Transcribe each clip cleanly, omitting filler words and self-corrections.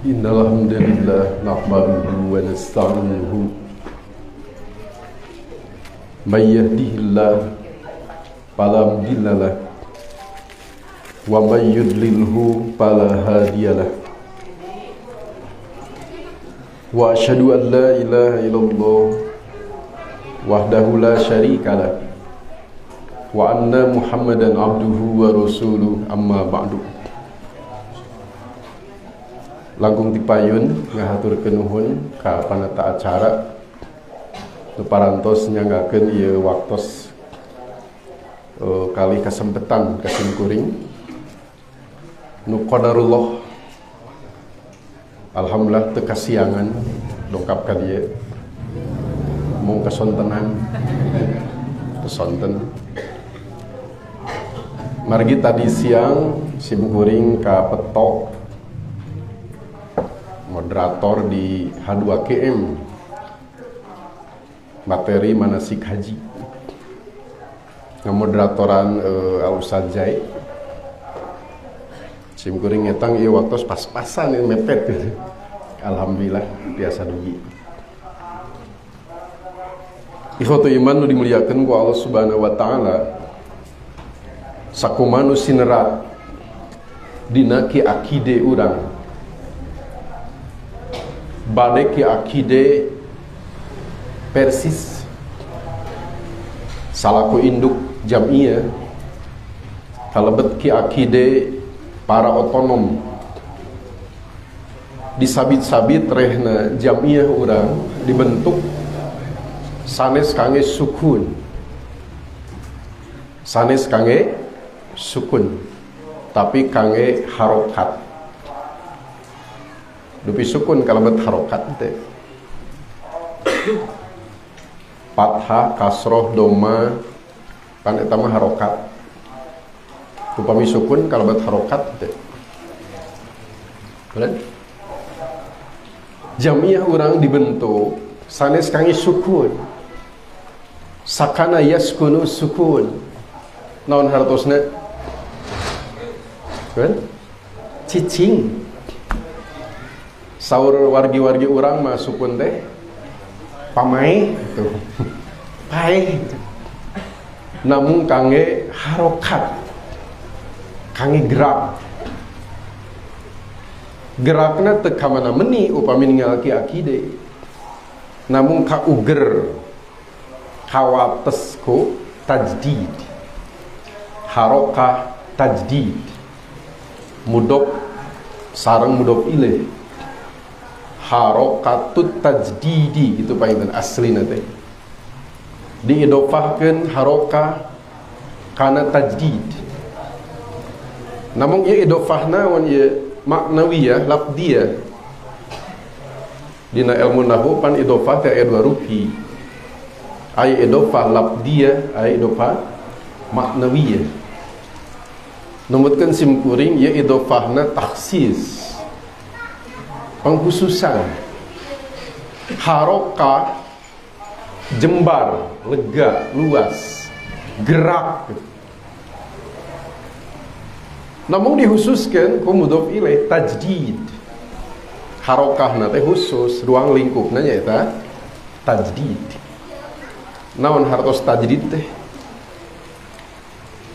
Innal hamdalillah nahmaduhu wa nasta'inuhu may yahdihillahu fala mudilla lahu wa may yudlilhu fala hadiyalah. Wa asyhadu an la ilaha illallah wahdahu la syarikalah wa anna Muhammadan abduhu wa rasuluh, amma ba'du. Langkung dipayun ngahaturkeun nuhun ka panata acara nu parantos nyangakeun ieu waktos kali kasempetan kasimkuring nu qadarullah. Alhamdulillah teu kasiangan dongkap ka dieu mung kasontenan pesonten. Margi tadi siang simkuring ka petok moderator di H2KM materi manasik haji ngamoderatoran Al-Ustadz Jai simkuring ngetang ieu waktos pas-pasan ieu mepet gitu. Alhamdulillah biasa dugi. Ikhwatu iman nu dimuliakeun ku Allah Subhanahu wa taala, sakumaha nu sinerat dina ki akide urang bade ki akide persis salaku induk jamiyah kalebet ki akide para otonom disabit-sabit rehna jamiyah urang dibentuk sanes kangge sukun, sanes kangge sukun tapi kangge harokat. Dupi sukun kalebet harokat teh fathah kasroh doma kan eta mah harokat. Upami sukun kalebet harokat teh bener. Jamiah urang dibentuk sanes kangge sukun, sakana yaskunu sukun. Naon hartosna? Kan? Cicing. Saur wargi-wargi urang mah sukun teh pamae gitu. Pae gitu. Namun kangge harokat, kangge gerak. Gerakna teu ka mana-meni upami ninggal ki akide. Namun ka uger kawates ku tajdid. Harokah tajdid. Mudok sareng mudok ilih. Harokatut tajdidi itu panggilan asli nanti diidofahkan harokah kana tajdid. Namun ia idofahna wan ia maknawiyah lafdiyah dina ilmu nahwu pan idofah teh aya dua rupi, aya idofah lafdiyah, aya idofah maknawiyah. Numutkeun simkuring ia idofahna takhsis, pengkhususan. Harokah jembar, lega, luas, gerak. Namun dihususkan ku mudhof ilaih tajdid. Harokahna teh khusus, ruang lingkupna nyaeta tajdid. Naon hartos tajdid teh?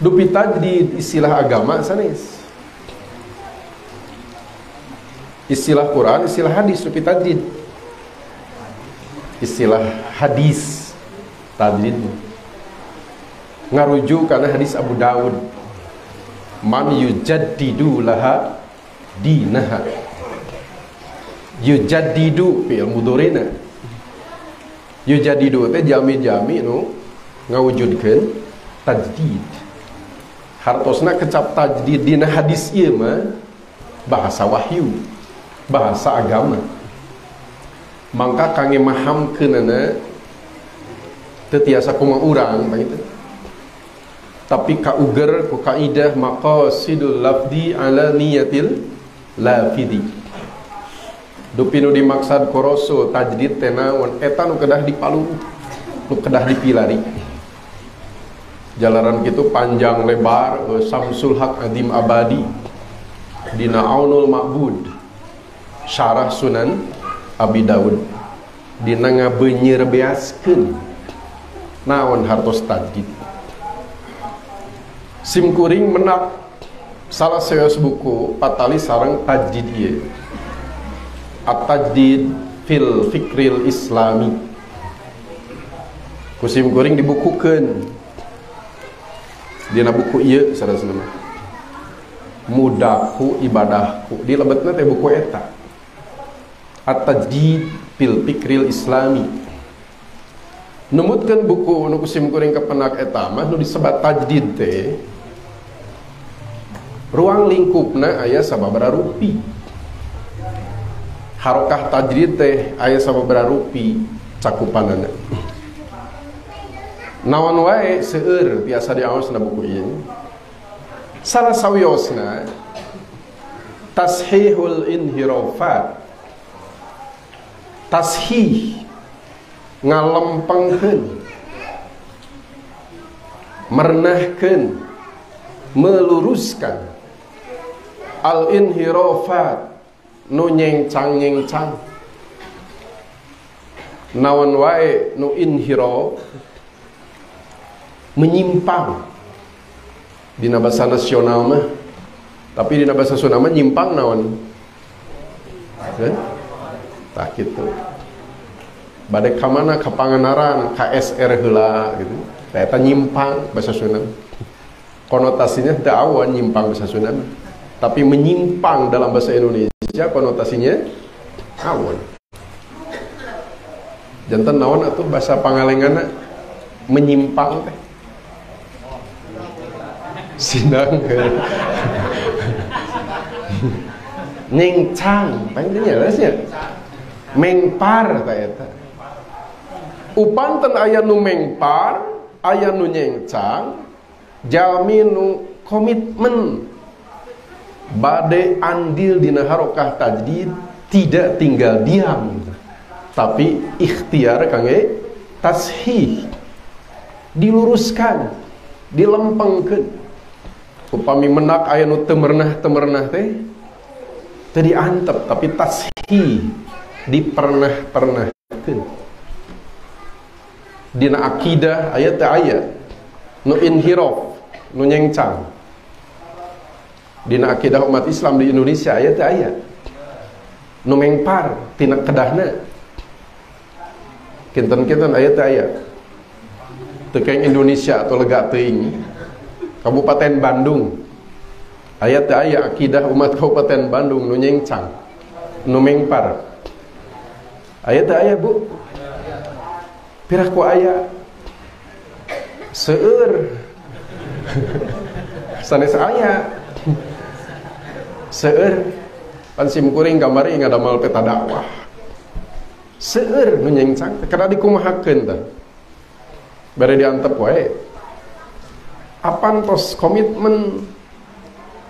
Dupi tajdid istilah agama sanes. Istilah Quran, istilah hadis dupi tajdid. Istilah hadis tajdid ngarujuk karena hadis Abu Daud, man yujaddidu laha dinaha. Yujaddidu fi'il mudhari'na. Yujaddidu teh jami-jami nu ngawujudkeun tajdid. Hartosna kecap tajdid dina hadis ieu mah bahasa wahyu, bahasa agama. Mangka kangge mahamkeunana teu tiasa kumaha urang begitu. Tapi kauger ku kaidah maqasidul lafdi ala niyatil lafidi. Dupi nu dimaksad koroso tajdid teh naon? Eta nu kedah dipalu, nu kedah dipilari. Jalaran kitu panjang lebar Samsul Haq Adim Abadi dina Aunul Ma'bud Syarah Sunan Abi Dawud dina ngabeunyeur beaskeun naon hartos tajdid. Sim kuring menak salah saeus buku patali sareng tajdid ieu. At-Tajdid fil Fikril Islami. Kusim kuring dibukukeun dina buku ieu sarasana. Mudahku ibadahku dilebetna teh buku eta. At-Tajdid fil Fikril Islami. Numutkeun buku nu kusim kuring kepenak eta mah nu disebat tajdid teh ruang lingkupna aya sababaraha rupi. Harokah tajdid teh aya sababaraha rupi cakupanana. Naon wae seueur tiasa diaosna buku ieu. Salah sawiosna tashihul inhirafat. Tashih ngalempengkeun, merenahkeun, meluruskan al inhirafat nu nyengcang-nyengcang. Naon wae nu inhiraf menyimpang dina basa nasional mah, tapi dina basa Sunda mah nyimpang naon? Tak kitu. Bade ka mana ka Pangandaran, ka SR heula gitu. Eta nyimpang basa Sunda. Konotasinya teu awan nyimpang basa Sunda, tapi menyimpang dalam bahasa Indonesia konotasinya awan. Janten naon atuh bahasa Pangalenganna menyimpang teh? Sinang nyengcang, panggil jelasnya mengpar ta eta. Upanten aya nu mengpar, aya nu nyengcang, jalmi nu komitmen bade andil dina harokah tajdid, tidak tinggal diam, tapi ikhtiar kangge tashih, diluruskan, dilempengkeun. Upami menak aya nu teu merenah teh teu diantep, tapi tashih, dipernah-pernahkeun. Dina akidah aya teu aya nu inhiraf, nu nyengcang. Dina akidah umat Islam di Indonesia aya teu aya nu mengpar tina kedahna. Kinten-kinten aya teu aya. Teu kaeng Indonesia atau lega teuing. Kabupaten Bandung aya teu aya akidah umat Kabupaten Bandung nu nyengcang, nu mengpar. Aya teu aya, Bu? Pirah ku aya? Seueur. Sanes aya. Seueur. Pan sim kuring gamari ngadamel peta dakwah. Seueur nu nyengcang, kada dikumahakeun tah. Bare diantep wae. Apan tos komitmen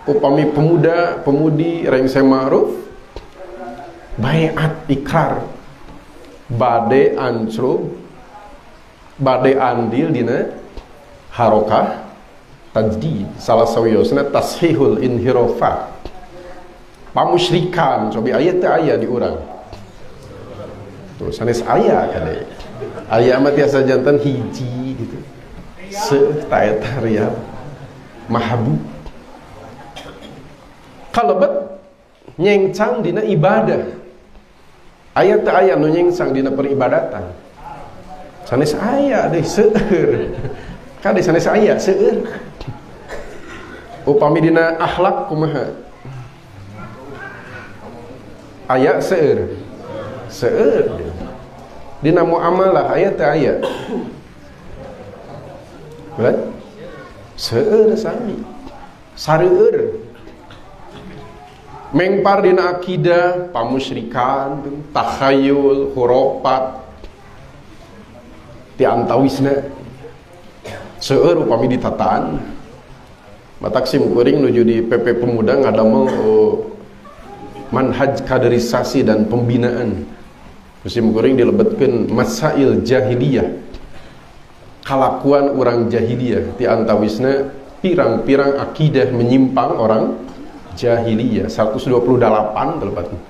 upami pemuda, pemudi rengse ma'ruf, baiat ikrar, bade ancrub, bade andil dina harokah tajdid. Salah sawiosna tashihul inhirafat, pamusyrikan. Cobi aya teu aya di urang tuh sanes aya kade aya mah tiasa janten hiji gitu ta eta riyal mahabub. Kalebet nyengcang dina ibadah, aya teu aya nu nyengcang dina peribadatan. Sanes aya deui seueur. Kade sanes aya seueur. Upami dina akhlak kumaha? Aya seueur. Seueur. Dina muamalah aya teu aya? Betul? Seueur sami. Sareueur. Mengpar dina akidah, pamusyrikan, takhayul, khurafat, ti antawisna. Seueur upami ditataan. Batak sim kuring nuju di PP Pemuda ngadamel manhaj kaderisasi dan pembinaan. Sim kuring dilebetkeun masail jahiliyah, kalakuan orang jahiliyah, ti antawisna pirang-pirang akidah menyimpang orang jahiliyah. 128 telepatnya.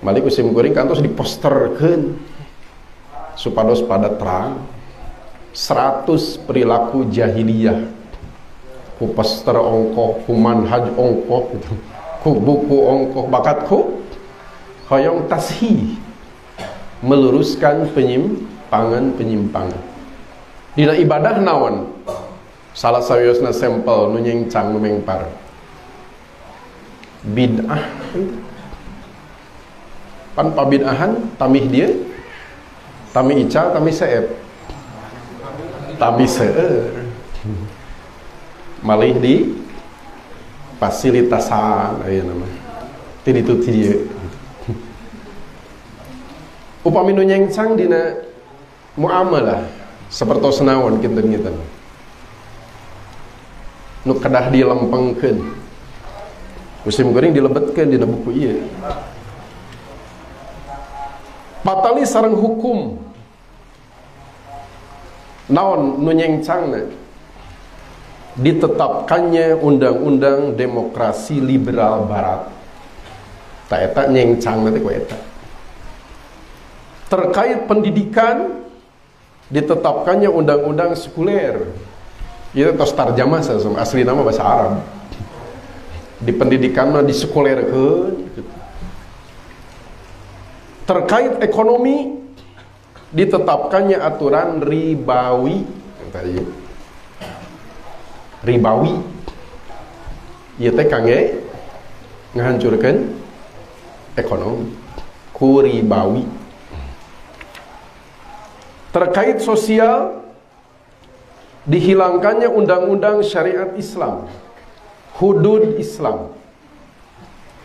Malik usim kuring kantos diposterkeun supados pada terang 100 perilaku jahiliyah ku poster ongkoh, ku manhaj ongkoh gitu, ku buku ongkoh, bakatku hoyong tashih meluruskan penyimpangan. Dina ibadah naon? Salah sawiosna sampel nu nyencang nu mengpar. Bid'ah. Pan pabid'ahan tamih dia, tamih ica, tamih seep. Tamih seueur. Malih di fasilitasan aya nama. Ti ditu ti dieu. Upami nu nyencang dina muamalah sapertos naon kinten-kinten. Nu kedah dilempengkeun. Musim goreng dilebetkeun dina buku ieu. Patali sareng hukum. Naon nu nyencangna? Ditetapkannya undang-undang demokrasi liberal barat. Ta eta nyencangna teh ku eta. Terkait pendidikan ditetapkannya undang-undang sekuler. Itu tos tarjamah asli nama bahasa Arab. Di pendidikan mah disekulerkeun. Terkait ekonomi ditetapkannya aturan ribawi. Ribawi. Ieu teh kangge ngahancurkeun ekonomi. Ku ribawi. Terkait sosial dihilangkannya undang-undang syariat Islam, hudud Islam.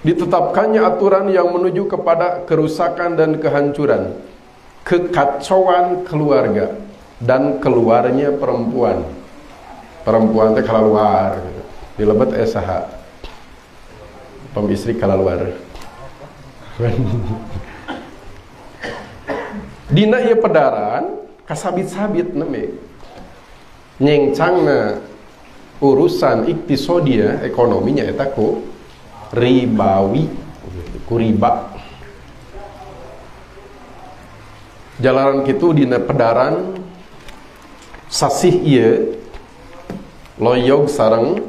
Ditetapkannya aturan yang menuju kepada kerusakan dan kehancuran, kekacauan keluarga dan keluarnya perempuan. Perempuan teh kalaluar gitu. Dilebet saha? Pembistri kalaluar. Dina ieu pedaran kasabit-sabit neme nyencangna urusan iktisodia ekonominya eta ku ribawi, ku riba. Jalaran kitu dina pedaran sasih ieu loyog sareng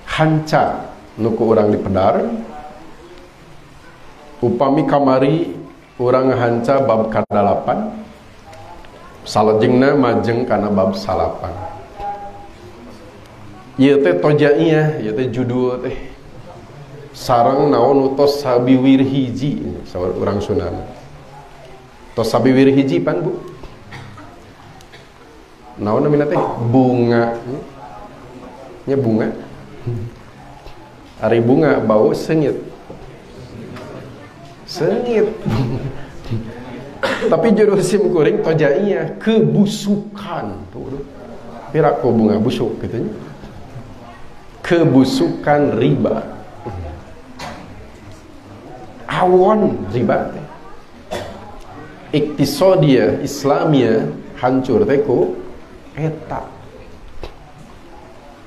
hanca nu ku urang dipedar. Upami kamari urang ngahanca bab ka-8 salajengna majeng kana bab salapan. Ieu teh tojaiyah, ieu teh judul teh sareng naon tos sabiwir hiji saur urang Sunda. Tos sabiwir hiji pan Bu? Naon namina teh? Bunga. Nya bunga. Ari bunga bau sengit. Sengit. Tapi judul sim kuring tojaiyah kebusukan. Pira ku bunga busuk gitu nya. Kebusukan riba. Awon riba teh. Iktisodia Islamia hancur teh ku eta.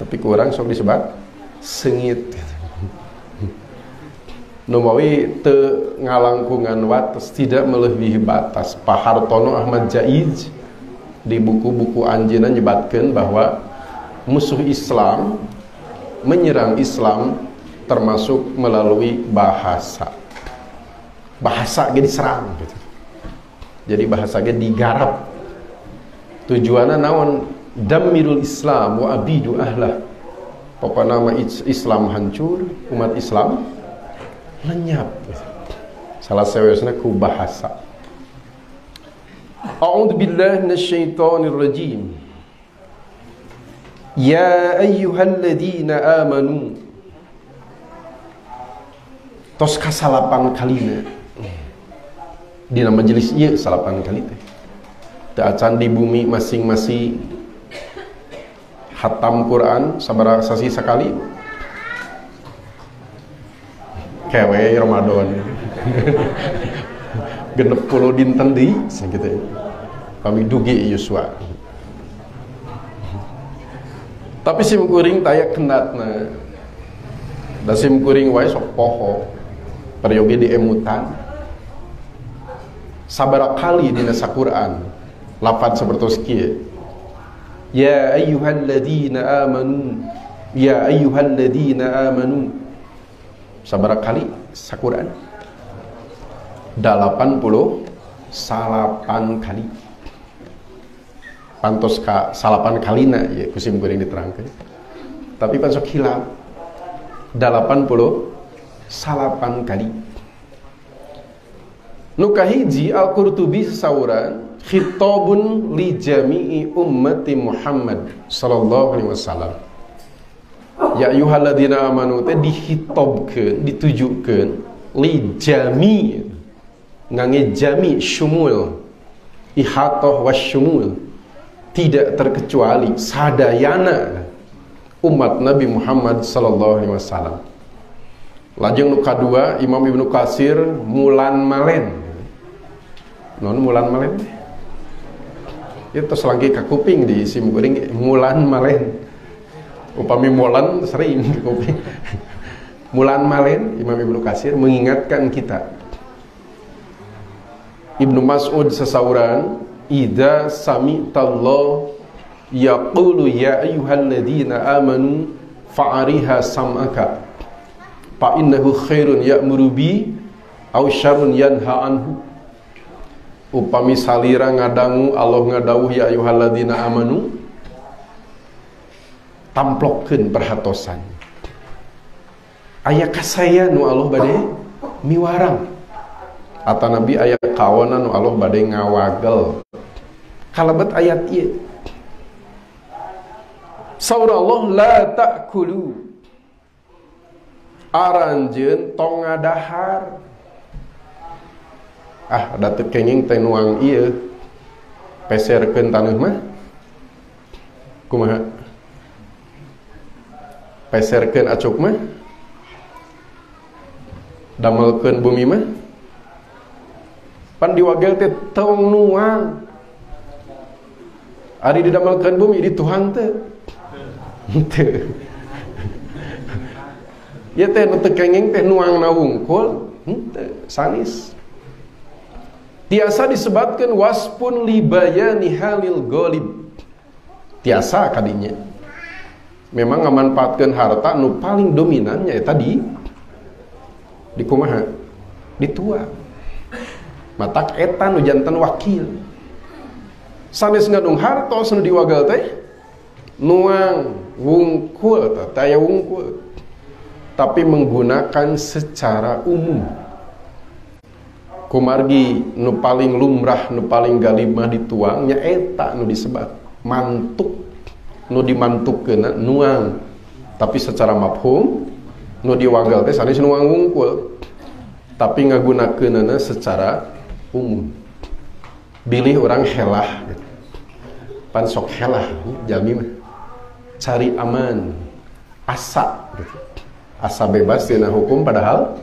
Tapi kurang sok disebat sengit. Numawi teu ngalangkungan wates, tidak melebihi batas. Pak Hartono Ahmad Jaiz di buku-buku anjeunna nyebatkeun bahwa musuh Islam menyerang Islam termasuk melalui bahasa. Bahasa ge diserang gitu. Jadi bahasa ge digarap. Tujuanna naon? Damirul Islam wa abidu ahlah. Pokokna nama Islam hancur, umat Islam lenyap. Salah sewesna ku bahasa. A'udzu billahi minasyaitonir rajim. Ya ayyuhalladzina amanu. Tos kasalapan kalina. Dina majelis ieu salapan kali teh. Teu acan di bumi masing-masing hatam Quran sabaraha sasi sakali. Kewe Ramadan. Genep 10 dinten deui sakitu. Kami dugi Yuswa. Tapi sim kuring taya kendatna. Da sim kuring wae sok poho. Peryoge di emutan. sabara kali dina Quran lafaz seperti kieu. Ya ayyuhalladzina amanu, ya ayyuhalladzina amanu. Sabara kali Quran? 88 kali. Pantos ka salapan kalina ya kusim goreng diterangkan. Tapi pan sok hilap 88 kali. Nukahiji Al-Qurtubi sauran khitabun li jami'i ummati Muhammad sallallahu alaihi wasallam. Ya ayyuhalladzina amanu teh dihitobkeun, ditujukeun li jami' ngangge jami' syumul ihatoh wasyumul, tidak terkecuali sadayana umat Nabi Muhammad sallallahu alaihi wasallam. Lajeng nu kadua Imam Ibnu Katsir mulan malen. Non mulan malen itu selangki ka kuping di sim goreng mulan malen. Upami mulan sering ke kuping. Mulan malen Imam Ibnu Katsir mengingatkan kita. Ibnu Mas'ud sesauran idza sami'tallahu yaqulu ya ayyuhalladzina amanu fa'ariha sam'aka fa innahu khairun ya'muru bi aw syarrun yanha anhu. Upami salira ngadangu Allah ngadawuh ya ayyuhalladzina amanu, tamplokkeun perhatosan. Aya kasaya nu Allah bade miwarang. Ata Nabi aya kawanan nu Allah bade ngawagel. Kalebet ayat ieu. Saur Allah la ta'kulu. Aranjeun tong ngadahar. Da teu kenging teh nuang ieu. Peserkeun taneuh mah. Kumaha? Peserkeun acuk mah. Damelkeun bumi mah. Pan diwagel teh tong nuang. Ari didamelkeun bumi dituhang teh. Henteu. Ya teh nu teu kenging teh nuang na wungkul, henteu sanis. Tiasa disebatkeun waspun libayani halil ghalib. Tiasa kadinya. Memang ngamanfaatkeun harta nu paling dominan nya eta di kumaha? Dituang. Matak eta nu janten wakil. Sanes ngadung hartos nu diwagal teh nuang wungkul teh aya wungkul. Tapi menggunakan secara umum. Kumargi nu paling lumrah, nu paling galib mah dituang nya eta nu disebat mantuk. Nu dimantukkeun nuang. Tapi secara mafhum nu diwagal teh sanes nuang wungkul. Tapi ngagunakeunana secara umum. Bilih orang helah. Pan sok helah jalmi mah. Cari aman. Asa gitu. Asa bebas dina hukum padahal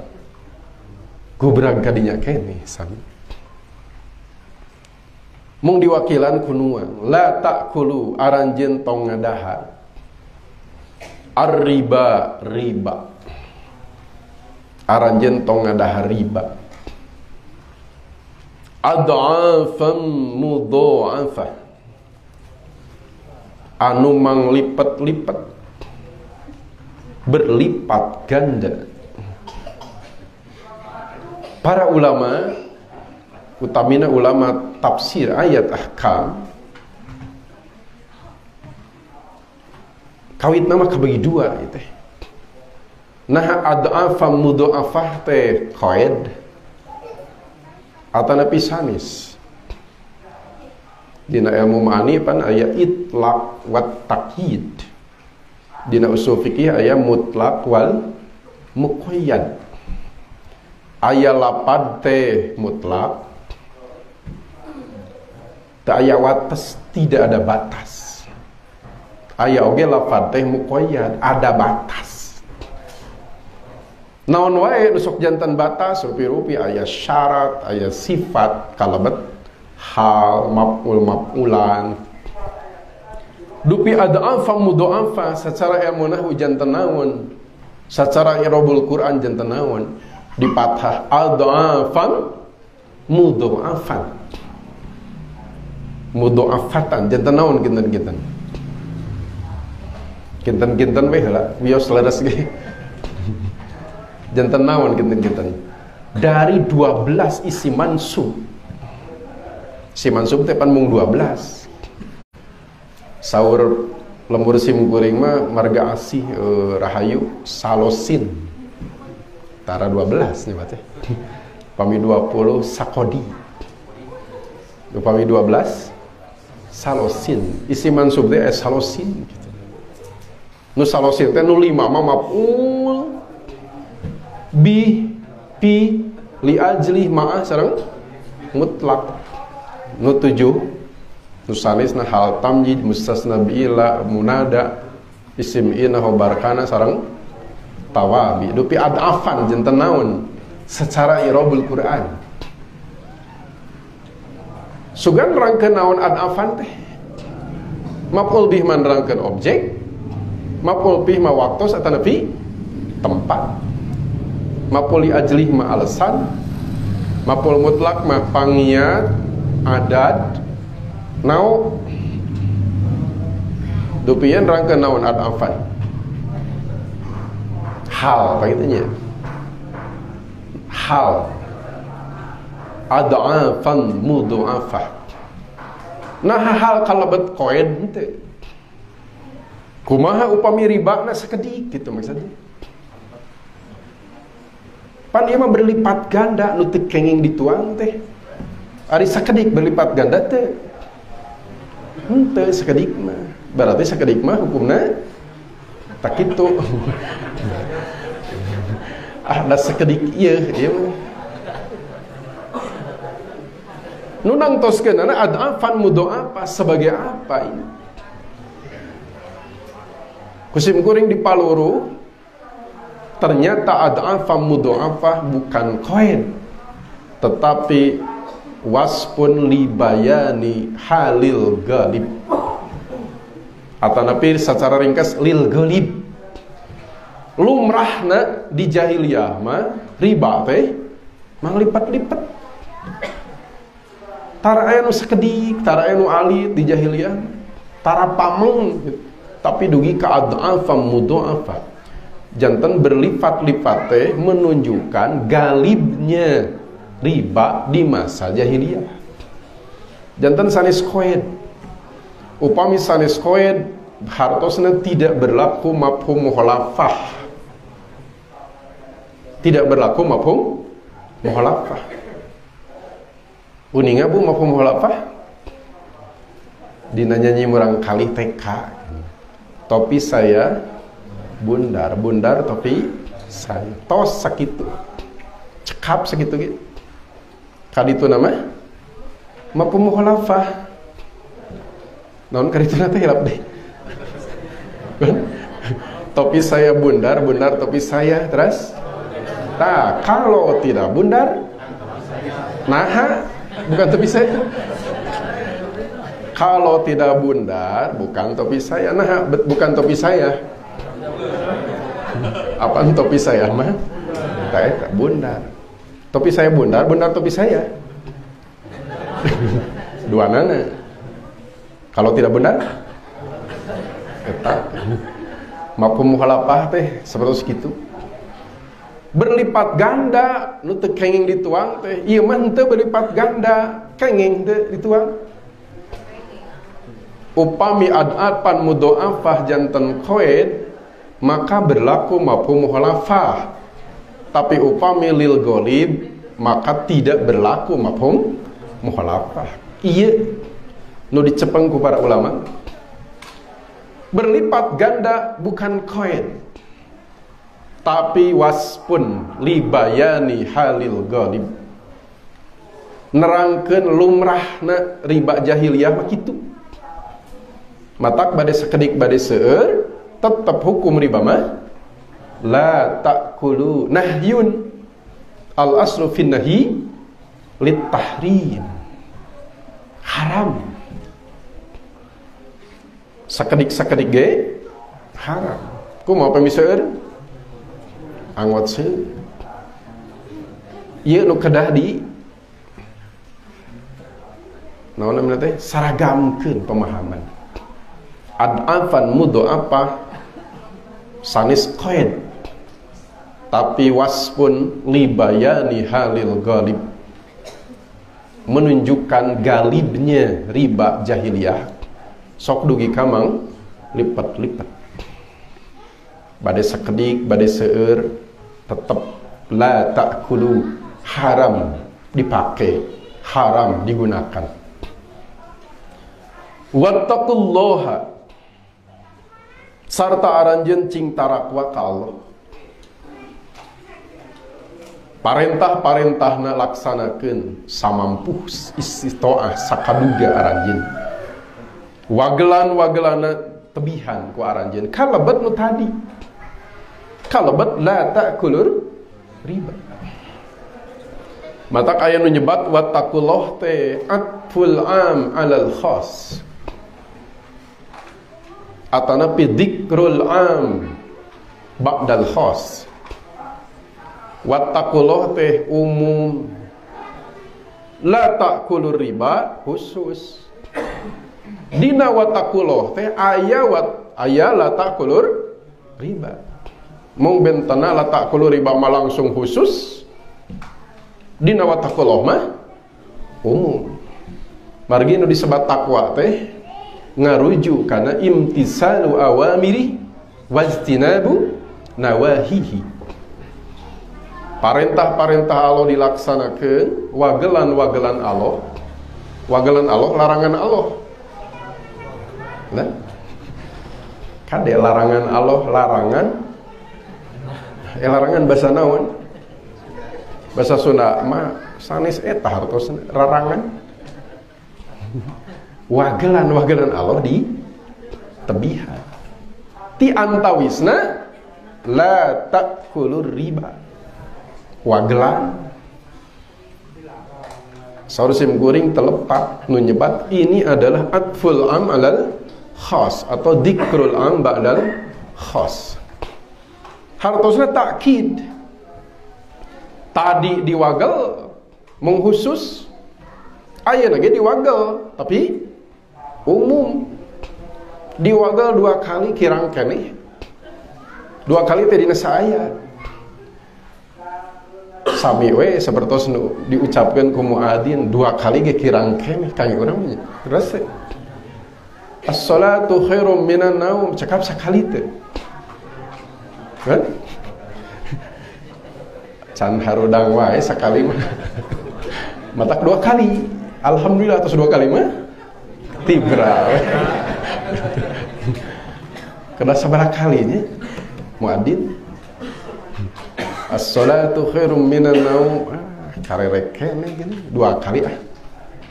gubrag kadinya kene sami. Mung diwakilan ku nuang, la ta'kulu aranjeun tong ngadahar. Ar-riba riba. Aranjeun tong ngadahar riba. Ad'afan mudha'afah. Anu manglipet-lipet, berlipat ganda. Para ulama, utamina ulama tafsir ayat ahkam, kawit nama kabagi dua itu. Nah ad'afa mudha'afah teh qaid atana pisanis. Dina ilmu ma'ani pan aya itlaq wat taqyid. Dina usul fikih aya mutlaq wal muqayyad. Aya lapad teh mutlak, teu aya wates, tidak ada batas. Aya oge lapad teh muqayyad, ada batas. Naon wae nu sok janten batas rupi-rupi aya syarat, aya sifat kalebet hal maf'ul maf'ulan. Dupi ad'afa mudha'afa secara ilmu nahwu janten naon, secara i'rabul Quran janten naon. Di fathah ad'afan mudho'afan. Mudho'afatan janten naon kinten-kinten. Kinten-kinten we heula, wios leres ge. Janten naon kinten-kinten. Dari 12 isi mansub. Si mansub teh pan mung 12. Saur lembur sim kuring mah marga asih rahayu salosin. Tara 12 nya teh. Pami 20 sakodi. Upami 12 salosin. Isi mansub teh salosin gitu. Nu salosin teh nu 5 mah maf'ul bi pi li ajli ma'ah sareng mutlak. Nu 7 nu salisna hal tamjid mustasna bi ila munada isim ina khobar kana sareng tawabi. Dupi adafan janten naon secara irabul Quran. Sugan rangkeun naon adafan teh? Maf'ul bih man rangkeun objek, maf'ul bih ma waktos atau nepi tempat, maf'ul li ajlih ma alasan, maf'ul mutlak ma pangiat adat nau dupian rangkeun naon adafan hal pagitunya hal adafan mudho'afah. Nah hal kalebet koed henteu kumaha upami ribana sakedik gitu maksudnya. Pan ieu mah berlipat ganda nu teu kenging dituang teh. Ari sakedik berlipat ganda teh. Henteu sakedik mah. Berarti sakedik mah hukumna tak kitu. Da sakedik ieu mah. Nu nangtoskeun adafan mudho'afah sebagai apa ini? Kusim kuring di Paluru ternyata adafan mudho'afah bukan koin, tetapi waspun libayani halil ghalib, atau napi secara ringkas lil ghalib. Lumrahna di jahiliyah mah riba teh manglipat-lipat. Tara aya nu sakedik, tara aya nu alit di jahiliyah, tara pameng, tapi dugi ka adafan mudho'afah. Janten berlipat-lipat teh menunjukkan galibnya riba di masa jahiliyah. Janten sanes koed. Upami sanes koed hartosna tidak berlaku mafhum mukhalafah. Tidak berlaku mafhum mukhalafah. Uninga bu mafhum mukhalafah? Dina nyanyi murang kali TK. Topi saya bundar, bundar topi saya. Tos sakitu. Cekap sakitu gitu. Kaditu nama mafhum mukhalafah. Naon kadituna teh hilap deh. Topi saya bundar, bundar topi saya terus. Nah, kalau tidak bundar, nah bukan topi saya. Kalau tidak bundar, bukan topi saya. Nah, bukan topi saya. Apaan topi saya mah? Tak bundar. Topi saya bundar, bundar topi saya. Dua nana. Kalau tidak bundar, eta mafhum mukhalafah teh sapertos kitu. Berlipat ganda nu teu kenging dituang teh ieu mah henteu berlipat ganda kenging teu dituang. Upami adafan mudho'afah janten koed maka berlaku mafhum mukhalafah, tapi upami lil ghalib maka tidak berlaku mafhum mukhalafah. Ieu nu dicepeng ku para ulama. Berlipat ganda bukan koed, tapi waspun libayani halil ghalib. Nerangkeun lumrahna riba jahiliyah mah kitu. Matak bade sakedik bade seueur tetep hukum riba mah la ta'kulu nahyun. Al aslu fin nahi lit tahrim. Haram. Sakedik-sakedik ge haram. Kumaha pami seueur? Anggot seueur. Ieu nu kedah di naon namanya teh saragamkeun pemahaman. Ad'afan mudha'afah sanis qaid, tapi waspun libayani halil ghalib, menunjukkan galibnya riba jahiliyah. Sok dugi kamang lipat-lipat, bade sekedik bade seueur tetep la ta'kulu, haram dipakai, haram digunakan. Wattaqullaha, sarta aranjeun cing tarakwa ka Allah. Parentah-parentahna laksanakeun samampuh istitoah sakaduga aranjeun. Wagelan-wagelana tebihan ku aranjeun. Kalebet nu tadi. Kalebet la ta'kulur riba. Matak aya nu nyebat wattaqullah teh atful am alal khas. Atana pi dzikrul am ba'dal khas. Wattaqullah teh umum, la ta'kulur riba khusus. Dina wattaqullah teh aya la ta'kulur riba. Mung bentana la ta'kulur riba mah langsung khusus. Dina wattaqullah mah umum. Margi nu disebat takwa teh ngarujuk kana imtisalu awamiri wajtinabu nawahihi. Parentah-parentah Allah dilaksanakeun, wagelan-wagelan Allah. Wagelan Allah, larangan Allah. Nah, kade larangan Allah, larangan bahasa naon? Bahasa Sunda mah sanes eta hartosna larangan. Wagelan-wagelan Allah di tebihan. Ti antawisna la ta'kulur riba. Wagelan saurusim guring telepat nu nyebat ini adalah atful am alal khas atau dzikrul am ba'dal khas. Hartosna takkid. Tadi diwagel mengkhusus, ayeuna ge diwagel tapi umum. Diwagel 2 kali kirang keneh. 2 kali teh dina saayat. Sami we sapertos nu diucapkeun ku muadzin 2 kali ge kirang keneh kang urang nya. Terus as-salatu khairum minan naum cakap sakali teh. Kan? Can harudang wae sakali mah. Matak 2 kali. Alhamdulillah atas 2 kali mah tibra. Kada sabaraha kalinya muadzin as-salatu khairum minan naum. Karerek keneh gini 2 kali ah.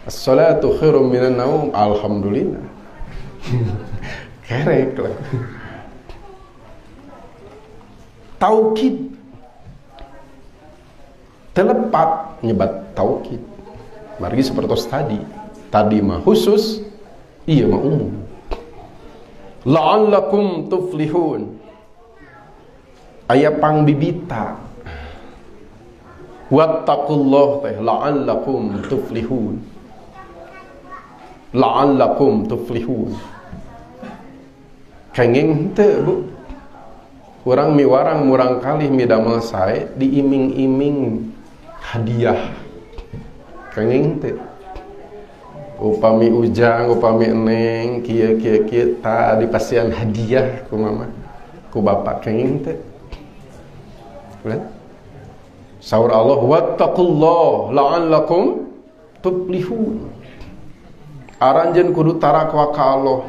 As-salatu khairum minan naum. Alhamdulillah. Kerek lah. Taukid telepat nyebat taukid. Margi seperti tadi mah khusus, iya mah umum. La'allakum tuflihun, aya pangbibita. Wattaqullah teh la'allakum tuflihun. La'allakum tuflihun. Kenging teu Bu. Kurang miwarang murang kali midamel sae diiming-iming hadiah. Kenging teu. Upami ujang, upami eneng, kieu ta dipasian hadiah ku mama, ku bapak kenging teu. Saur Allah wattaqullah la'allakum tuflihun. Aranjeun kudu tarakwa ka Allah.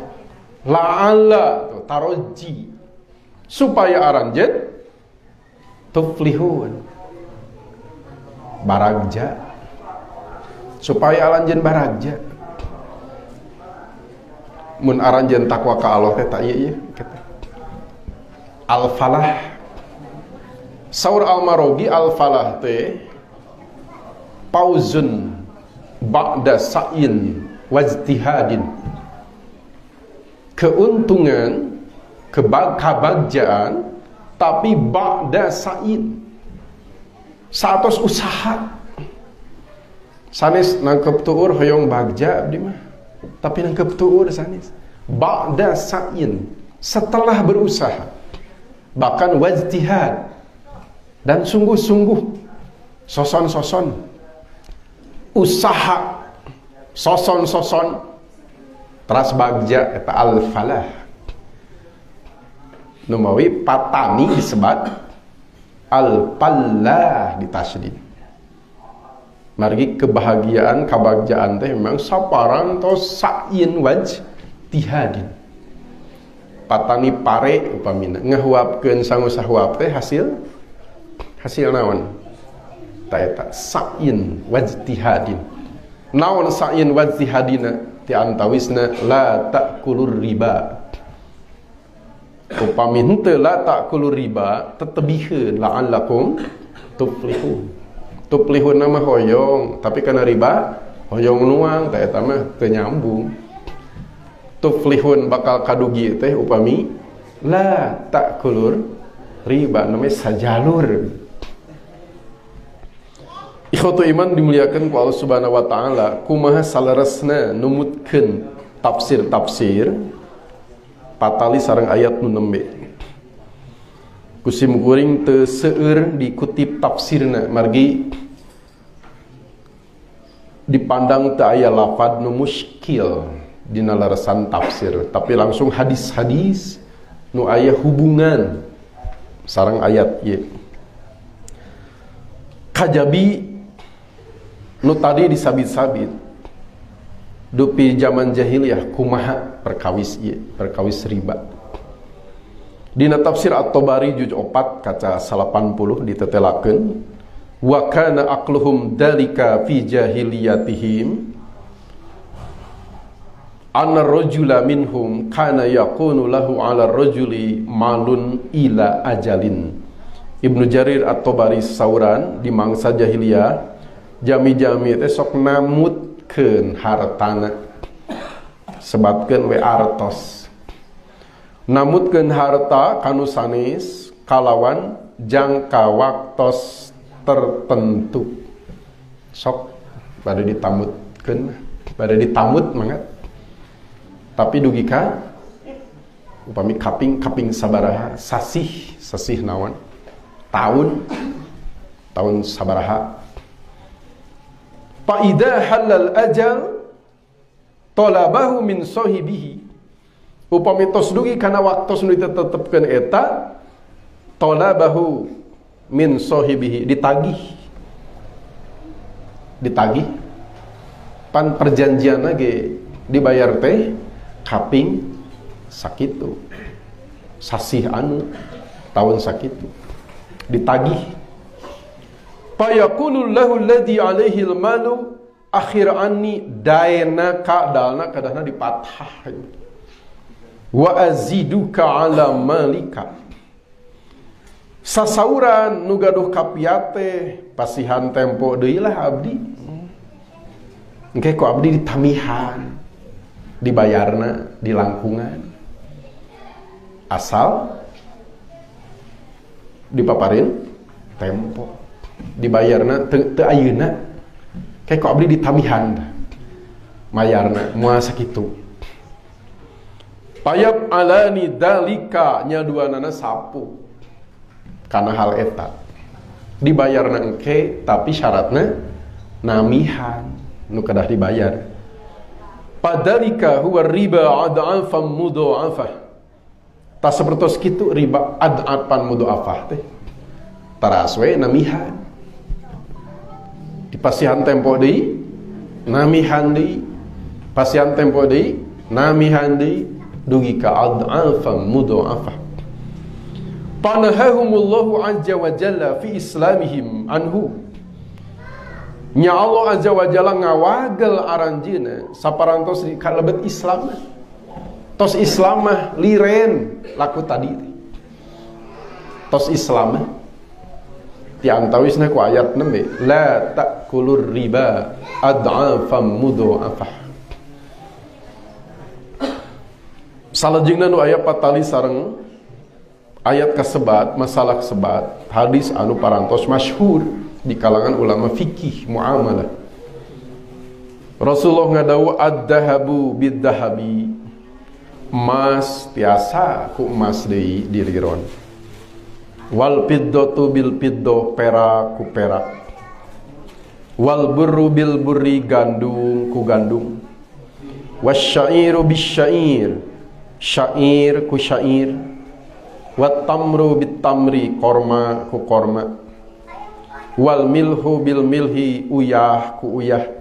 La'alla taroji supaya aranjeun tuflihun baragja, supaya aranjeun baragja. Mun aranjeun takwa ka Allah teh ta ieu al-falah. Saur al-Marogi al-falah teh pauzun ba'da sa'in wajtihadin, keuntungan, kebahagiaan tapi ba'da sa'in, satos usaha. sanes nangkep tuur hoyong bagja abdi mah, tapi nangkep tuur sanes ba'da sa'in, setelah berusaha, bahkan wajtihad, dan sungguh-sungguh, soson-soson, usaha, soson-soson, teras bagja eta al-falah. Numawi patani disebat al-pallah di tasydid. Margi kebahagiaan, kabagjaan teh memang saparang tos sa'in wajtihadin. Patani pare upamina ngahuapkeun sangu sahuap teh hasil naon? Ta eta sa'in wajtihadin. Naon sa'in wajtihadina? Ti antawisna la ta'kulur riba. Upami henteu la ta'kulur riba tetebihkeun la'allakum tuflihun. Tuflihun nama hoyong, tapi kana riba hoyong nuang ta eta mah teu nyambung. Tuflihun bakal kadugi teh upami la ta'kulur riba namanya sajalur. Ikhwatu iman dimuliakan ku Allah Subhanahu wa taala, kumaha saleresna numutkeun tafsir-tafsir patali sareng ayat nu nembe. Kusim kuring teu seueur dikutip tafsirna margi dipandang teu aya lafad nu muskil dina laresan tafsir, tapi langsung hadis-hadis nu aya hubungan sareng ayat ieu. Kajabi nu tadi disabit-sabit dupi zaman jahiliyah kumaha perkawis ieu, perkawis riba. Dina tafsir At-Tabari juz 4 kaca 80 ditetelakeun wa kana aqluhum dalika fi jahiliyatihim anna rajula minhum kana yakunu lahu ala rajuli malun ila ajalin. Ibnu Jarir At-Tabari sauran di mangsa jahiliyah jami-jami teh sok namutkeun hartana, sebabkeun we artos. Namutkeun harta kanu sanes kalawan jangka waktos tertentu. Sok pada ditamutkeun, pada ditamut mangga. Tapi dugi ka upami kaping sabaraha sasih naon tahun sabaraha. Fa idza halal ajal talabahu min sahibihi. Upami tos dugi kana waktos nu ditetepkeun eta talabahu min sahibihi, ditagih pan perjanjianna ge dibayar teh kaping sakitu, sasih anu tahun sakitu ditagih. Fayakunul lahu alladhi alaihi almalu akhir anni daena kadalna kadahna dipathah wa aziduka ala malika. Sasauran nu gaduh kapiate pasihan tempo deui lah abdi. Engke ku abdi ditamihan, dibayarna di langkungan. Asal dipaparin tempo. Dibayarna teu ayeuna kayak kok abdi ditamihan mayarna moal sakitu. Payab alani dalika nyaduanana sapu kana hal eta dibayarna engke tapi syaratna namihan nu kedah dibayar. Padalika huwa riba ad'afan mudha'afah. Ta sapertos kitu riba ad'afan mudha'afah teh taraswe namihan. Di pasihan tempo deui namihan deui, pasihan tempo deui namihan deui dugi ka ad'afan mudha'afah. Panahahumullahu azza wa jalla fi islamihim anhu. Nya Allah azza wa jalla ngawagel aranjeuna saparantos di kalebet Islam. Tos Islam mah liren laku tadi. Tos Islam mah ti antawisna ku ayat nembe la ta'kulur riba ad'afan mudha'afah. Salajengna nu aya patali sareng ayat kasebat, masalah kasebat, hadis anu parantos masyhur di kalangan ulama fikih muamalah. Rasulullah ngadawu ad-dahabu bid-dahabi, emas tiasa ku emas deui diliron. Wal fiddatu bil fiddah, perak ku perak. Wal burru bil burri, gandum ku gandum. Wasyairu bis syair, syair ku syair. Wat tamru bit tamri, korma ku korma. Wal milhu bil milhi, uyah ku uyah.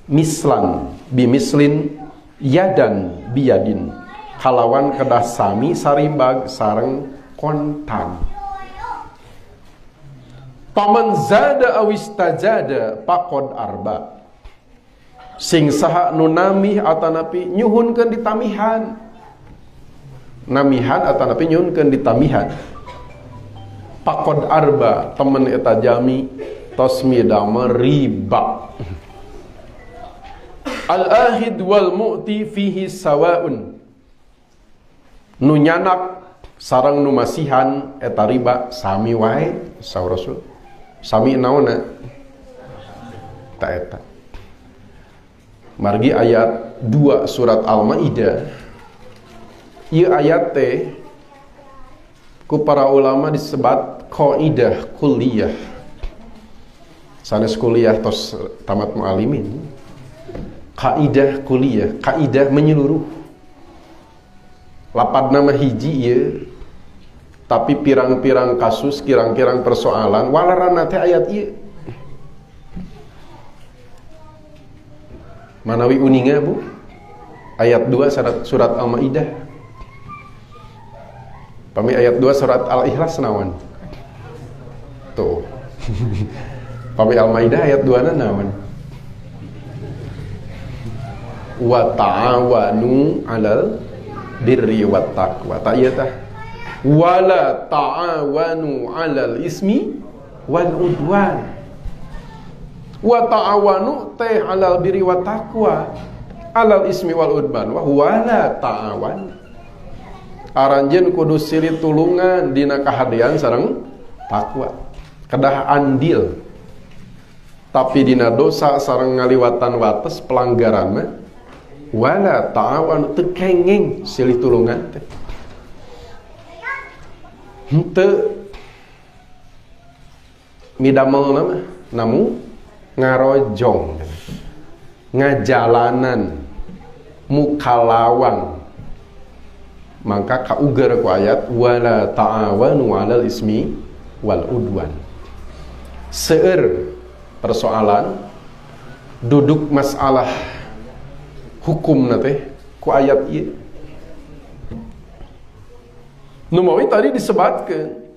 Mislan bimislin, yadan biyadin, kalawan kedah sami saribag sareng kontan. Paman zada awistajada pakod arba, sing saha nu namih atanapi nyuhunkeun ditamihan, namihan atanapi nyuhunkeun ditamihan. Pakod arba, temen eta jami tosmi dama riba. Al-ahid wal mu'ti fihi sawaun, nu nyanak sareng nu masihan eta riba sami wae saur Rasul. Sami naonna ta eta. Margi ayat 2 surat Al-Maidah. Ieu ayat teh ku para ulama disebat qaidah kulliyah. Sanes kuliah tos tamat mualimin. Kaidah kuliah, kaidah menyeluruh. Lapad nama hiji ya, tapi pirang-pirang kasus, pirang-pirang persoalan walarana teh ayat ieu. Manawi uninga Bu? Ayat 2 surat Al-Maidah. Pami ayat 2 surat Al-Ikhlas naon? Tuh. Pami Al-Maidah ayat 2 na naon? Wa ta'awanu 'alal birri wat taqwa. Ta ieu tah. Wala ta'awanu 'alal ismi wal udwan. Wa ta'awanu teh 'alal birri wat taqwa, 'alal ismi wal udwan. Wa wala ta'awan. Aranjeun kudu silih tulungan dina kahadean sareng takwa. Kedah andil. Tapi dina dosa sareng ngaliwatan wates pelanggaran mah wala ta'awan, teu kengeng silih tulungan teh. Henteu midamelna mah namu ngarojong, ngajalanan, mukalawang. Maka kauger ku ayat wala ta'awanu 'alal ismi wal udwan. Seueur persoalan duduk masalah hukum nate ku ayat ieu. Nu mawi tadi disebatkeun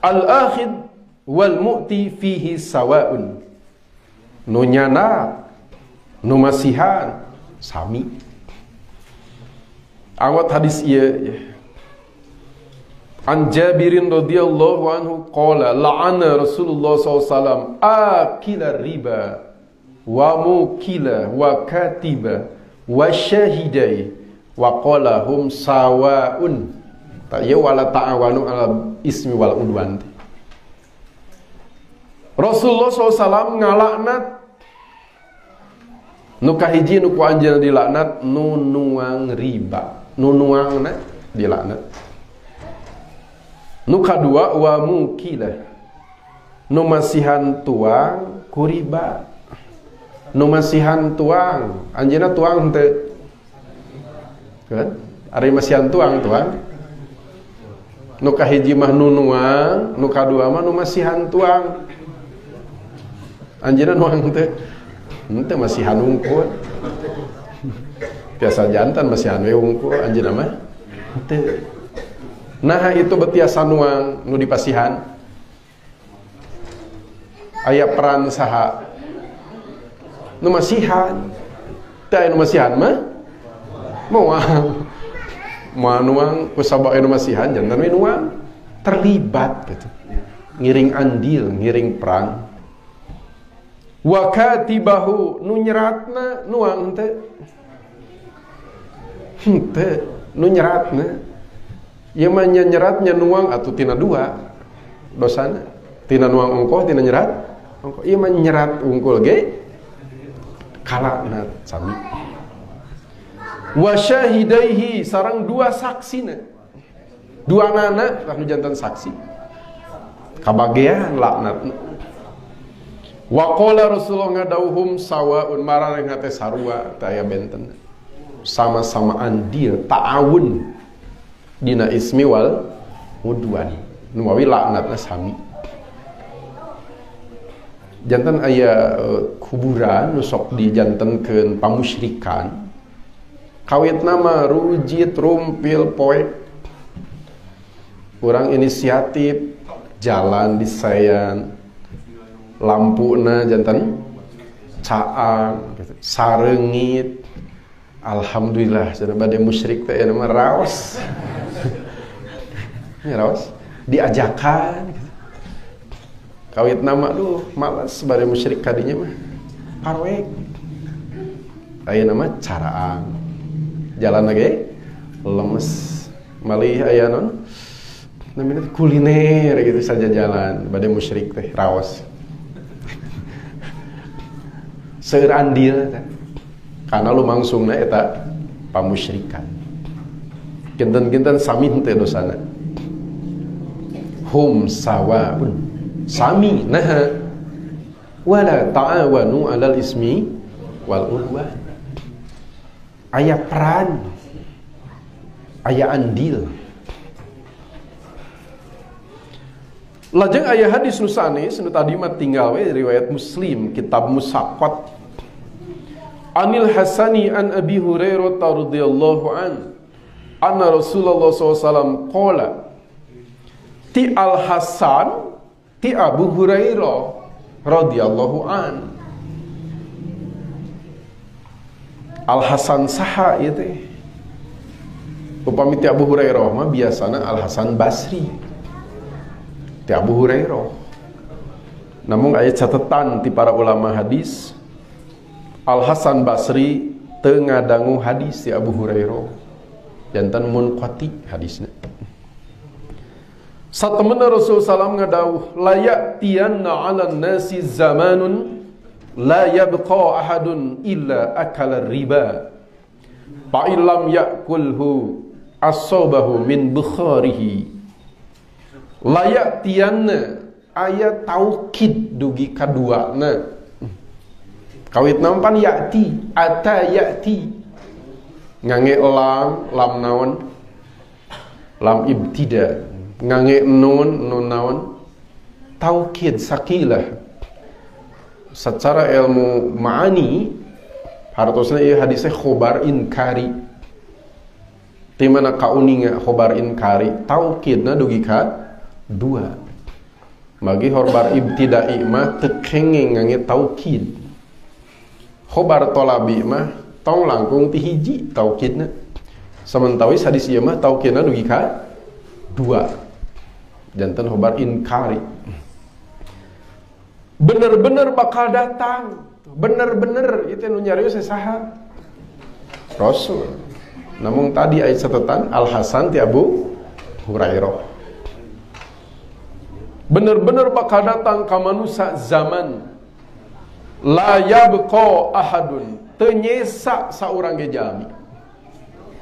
al-akhid wal mu'ti fihi sawaun. Nu nyana nu masihan sami. Awat hadis ieu An Jabirin radhiyallahu anhu qala la'ana Rasulullah SAW akila riba wa mukila wa katiba wa syahidai wa qala hum sawaun. Ta ieu wala ta'awanu 'alal ismi wal udwan. Rasulullah SAW ngalaknat nu kahiji nu ku anjeunna dilaknat nu nuang riba, nu nuangna dilaknat. Nu kadua wa mukila, nu masihan tuang ku riba. Nu masihan tuang, anjeunna tuang henteu? Kan? Ari masihan tuang. Nu kahiji mah nu nuang, nu kadua mah nu masihan tuang. Anjeunna nuang henteu? Henteu masihan unggul. Biasa jantan masihan we unggul, anjeunna mah henteu. Nah itu betiasa nuang nu dipasihan. Aya peran saha? Nu masihan. Teu anu masihan mah moal. Moal nuang ku sabab anu masihan jantan we nuang terlibat gitu. Ngiring andil, ngiring perang. Wa katibahu, nu nyeratna nuang henteu. Henteu nu nyeratna. Ieu mah nyeratnya nuang atuh tina dua dosana. Tina nuang ongkoh, tina nyerat ongkoh. Ieu mah nyerat unggul ge kalaknat sami. Wa syahidaihi sareng dua saksina. Dua anak anu jantan saksi. Kabagean laknat. Wa qala Rasulullah ngadauhum sawaun marang teh sarua teh aya benten. Sama-sama andil ta'awun dina ismi wal udwan. Nu mawi laknatna sami. Jantan aya kuburan nu sok dijantenkeun pamusyrikan. Kawit nama rujit, rumpil, poek. Urang inisiatif jalan disayan, lampuna jantan caang, sarengit. Alhamdulillah, cenah bade musyrik teh nama raos. Ya raos diajakan. Kawit nama, duh malas bade musyrik kadinya mah. Parwek. Aya nama caraang. Jalan lagi lemes malih aya non namanya kuliner gitu saja jalan bade musyrik teh raos seueur andil teh kana lumangsungna eta pamusyrikan kinten-kinten sami teh dosana hum sawaun sami nah wala ta'awanu 'alal ismi wal udwan. Aya peran, aya andil. Lajeng aya hadis nu sanes nu tadi mah tinggal we riwayat Muslim kitab Musaqqat. Anil Hasani an Abi Hurairah radhiyallahu an anna Rasulullah SAW qala ti Al Hasan ti Abu Hurairah radhiyallahu an. Al Hasan saha ieu teh? Upami ti Abu Hurairah mah biasana Al Hasan Basri. Ti Abu Hurairah. Namun aya catatan ti para ulama hadis Al Hasan Basri teu ngadangu hadis ti Abu Hurairah. Janten munqati hadisna. Satemena Rasul sallam ngadawuh la ya'tiyanna 'alan nasi zamanun la yabqa ahadun illa akala riba fa illam yakulhu asabahu min bukharihi. Layatianna aya taukid dugi kaduana kawit nampan yati ata yati ngange lam naon lam ibtida ngange nun naon taukid sakilah. Secara ilmu ma'ani hartosna ieu hadisnya khobar inkari. Di mana kauninga khobar inkari taukidna dugi ka dua. Magi khobar ibtida'i mah teu kenging ngangge taukid. Khobar tolabi mah tong langkung ti hiji taukidna. Samentawis hadis ieu mah taukidna dugi ka dua. Janten khobar inkari. Bener-bener bakal datang, bener-bener itu nu nyarios saha Rasul. Namun tadi ayat catatan Al Hasan ti Abu Hurairah. Bener-bener bakal datang ka manusia zaman la yabqa ahadun teu nyesa saurang ge jalmi.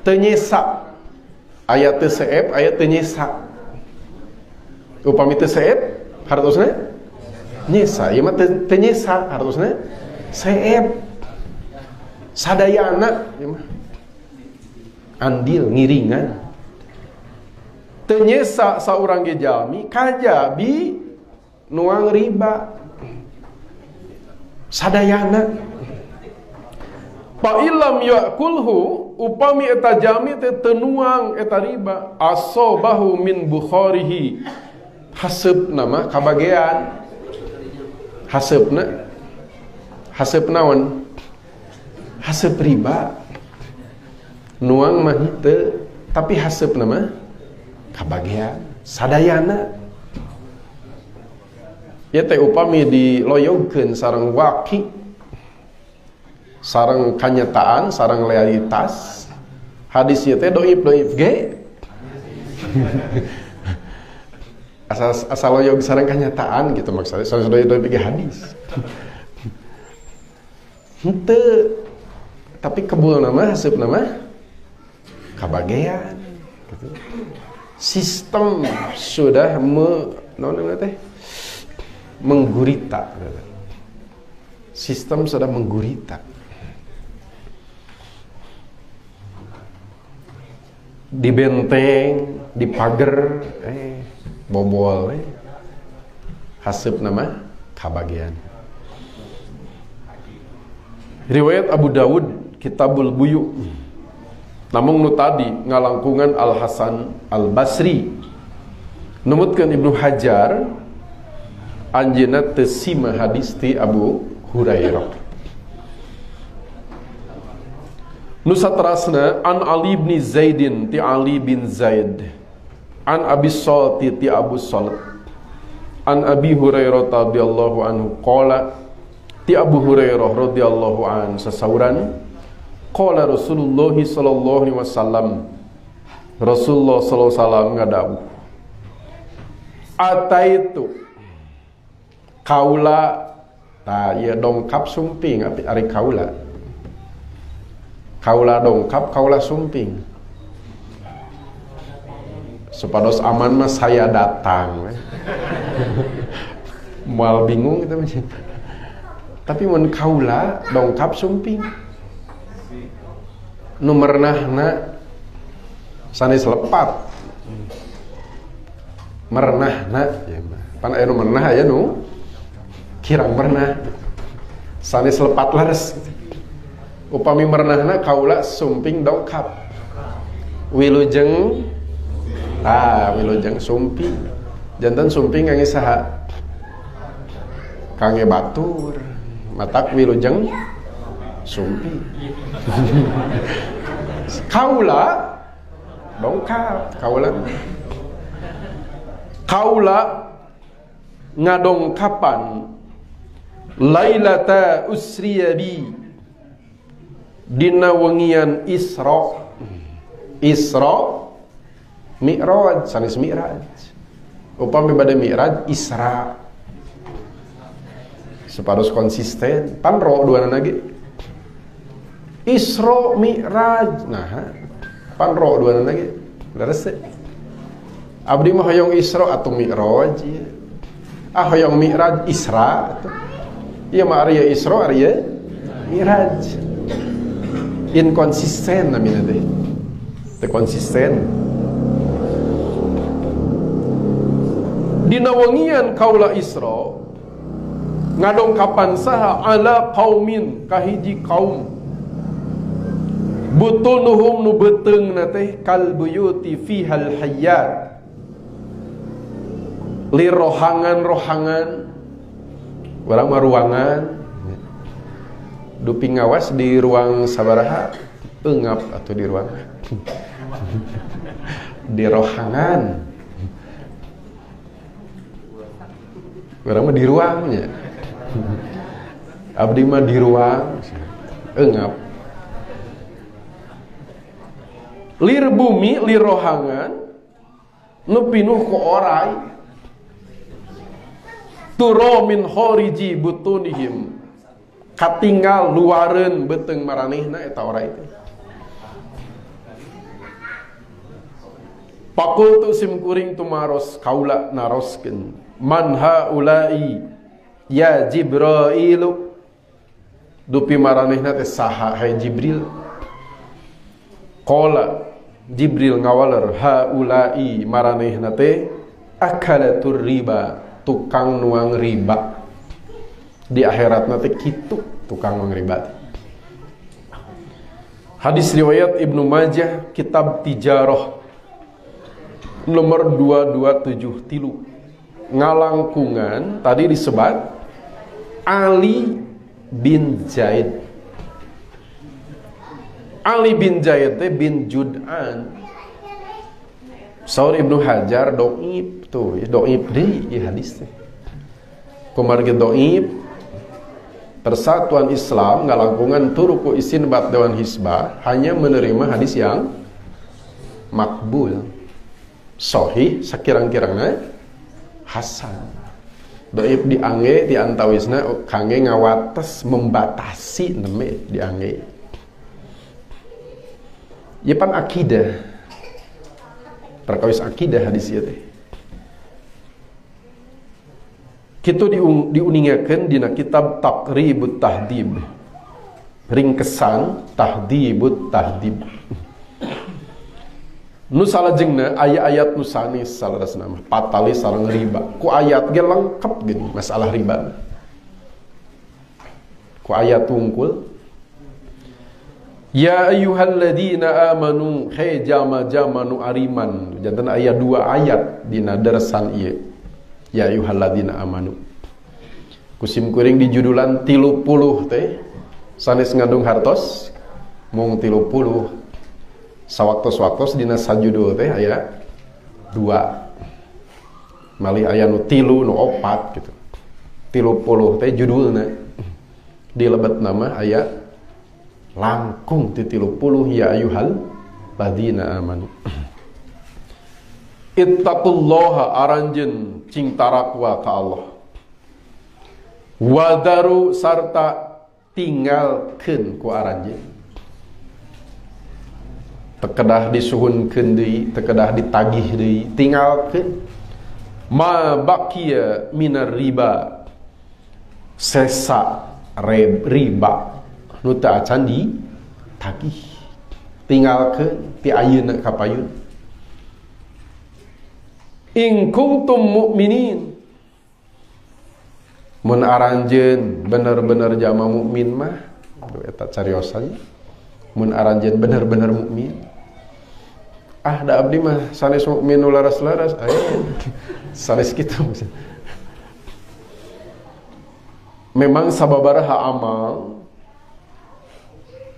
Teu nyesa aya teu seep, aya teu nyesa. Upami teu seep hartosna nyesa, ieu mah teu nyesa hartosna seep. Sadayana ieu mah andil ngiringan. Teu nyesa saurang ge jalmi kajabi nuang riba. Sadayana fa illam yakulhu upami eta jalmi teh teu nuang eta riba asabahu min bukharihi haseupna mah kabagean. Haseup naon? Haseup riba. Nuang mah henteu, tapi haseupna mah kabagean. Sadayana. Ya teh upami diloyogkeun sareng waki, sareng kanyataan, sareng realitas. Hadis ieu teh doib ge. Asal loyog sareng kanyataan gitu maksudnya. Soalnya doib ge hadis. henteu, tapi kebul nama haseup nama kabagean gitu. Sistem sudah menggurita. Sistem sudah menggurita. Di benteng, di pagar, bobol, haseup nama kabagean. Riwayat Abu Dawud Kitabul Buyu. Namun nu tadi ngalangkungan Al Hasan Al Basri. Numutkeun Ibnu Hajar anjeunna teu sima hadis ti Abu Hurairah. Nu saterasna an Ali bin Zaidin ti Ali bin Zaid, an Abi Salt ti Abu Salt, an Abi Hurairah radhiyallahu anhu qala ti Abu Hurairah radhiyallahu an sasauran qala Rasulullah sallallahu alaihi wasallam, Rasulullah sallallahu alaihi wasallam ngadawuh, ataitu kaula ta ieu dongkap sumping ari kaula. Kaula dongkap, kaula sumping. Supados aman mah saya datang. Moal bingung kita mah. Tapi mun kaula dongkap sumping. Nu merenahna sanes lepat. Merenahna ya mah. Pan aya nu merenah aya nu kirang merenah. Sanes lepat laras. Upami merenahna kaula sumping dongkap. Wilujeng wilujeng sumping. Janten sumping kangge saha? Kangge batur. Matak wilujeng sumping. Kaula dongkap, kaula ngadongkapan lailata usriya bi dina wengian Isra Mi'raj sanes Mi'raj. Upami bade Mi'raj Isra supados konsisten pan ro duana ge Isra Mi'raj. Nah, pan ro duana ge leres. Abdi mah hoyong Isra atau Mi'raj. Hoyong Mi'raj Isra atuh. Ieu mah ari Isra ari Mi'raj. Inkonsisten namina teh. Teu konsisten. Dina wengian kaula Isra ngadongkapan saha ala qaumin kahiji kaum butunuhum nu beuteungna teh kal buyuti fihal hayyat li rohangan urang mah ruangan dupi ngawas di ruang sabaraha eungap atau di ruang di rohangan urang mah di ruangnya abdi mah di ruang eungap lir bumi lir rohangan nu pinuh ku oray turo min khariji butunihim katinggal luareun beuteung maranehna eta oray teh. Pakultu sim kuring tumaros kaula naroskeun man haula'i ya Jibrailu dupi maranehna teh saha hai Jibril. Qala Jibril ngawaler haula'i maranehna teh akalatur riba tukang nuang riba. Di akhirat nanti kitu tukang nuang riba. Hadis riwayat Ibnu Majah kitab Tijarah nomor 2273. Ngalangkungan tadi disebut Ali bin Zaid. Ali bin Zaid teh bin Jud'an. Saur Ibnu Hajar doib tuh, doib deui ieu hadis teh. Kumargi doib Persatuan Islam ngalangkungan turuku istinbat Dewan Hizbah hanya menerima hadis yang makbul, sahih sakirang-kirangna hasan. Dhaif diangge ti antawisna kangge ngawates membatasi neme diangge. Ieu pan akidah. Perkawis akidah hadis ieu teh. Kitu diuningakeun dina kitab Taqribut Tahdhib. Ringkesan Tahdhibut Tahdhib. Nu salajengna aya-ayat nu sanes salerasna mah patali sareng riba. Ku ayat ge lengkep geuning masalah riba. Ku ayat tungkul. Ya ayyuhalladzina amanu he jama-jama nu ariman. Janten aya 2 ayat dina darasan ieu. Ya ayyuhalladzina amanu. Kusim kuring di judulan 30 teh sanes ngandung hartos mung 30. Sawaktos-waktos dina sajudul teh aya 2. Malih aya nu 3 nu 4 gitu. 30 teh judulna. Di lebetna mah aya langkung ti 30 ya ayyuhal ladzina amanu. Ittaqullaha aranjeun cing tarakwa ka Allah. Wadaru sarta tinggalkeun ku aranjeun. Tekedah disuhunkeun deui, tekedah ditagih deui, tinggalkeun. Ma baqiya minar riba. Sesa riba nu teu acan ditagih. Tinggalkeun ti ayeuna ka payun. In kuntum mu'minin. Mun aranjeun bener-bener jama mukmin mah eta cariosan. Mun aranjeun bener-bener mukmin. Da abdi mah sanes mukmin nu laras-laras aya sanes kitu. Memang sababaraha amal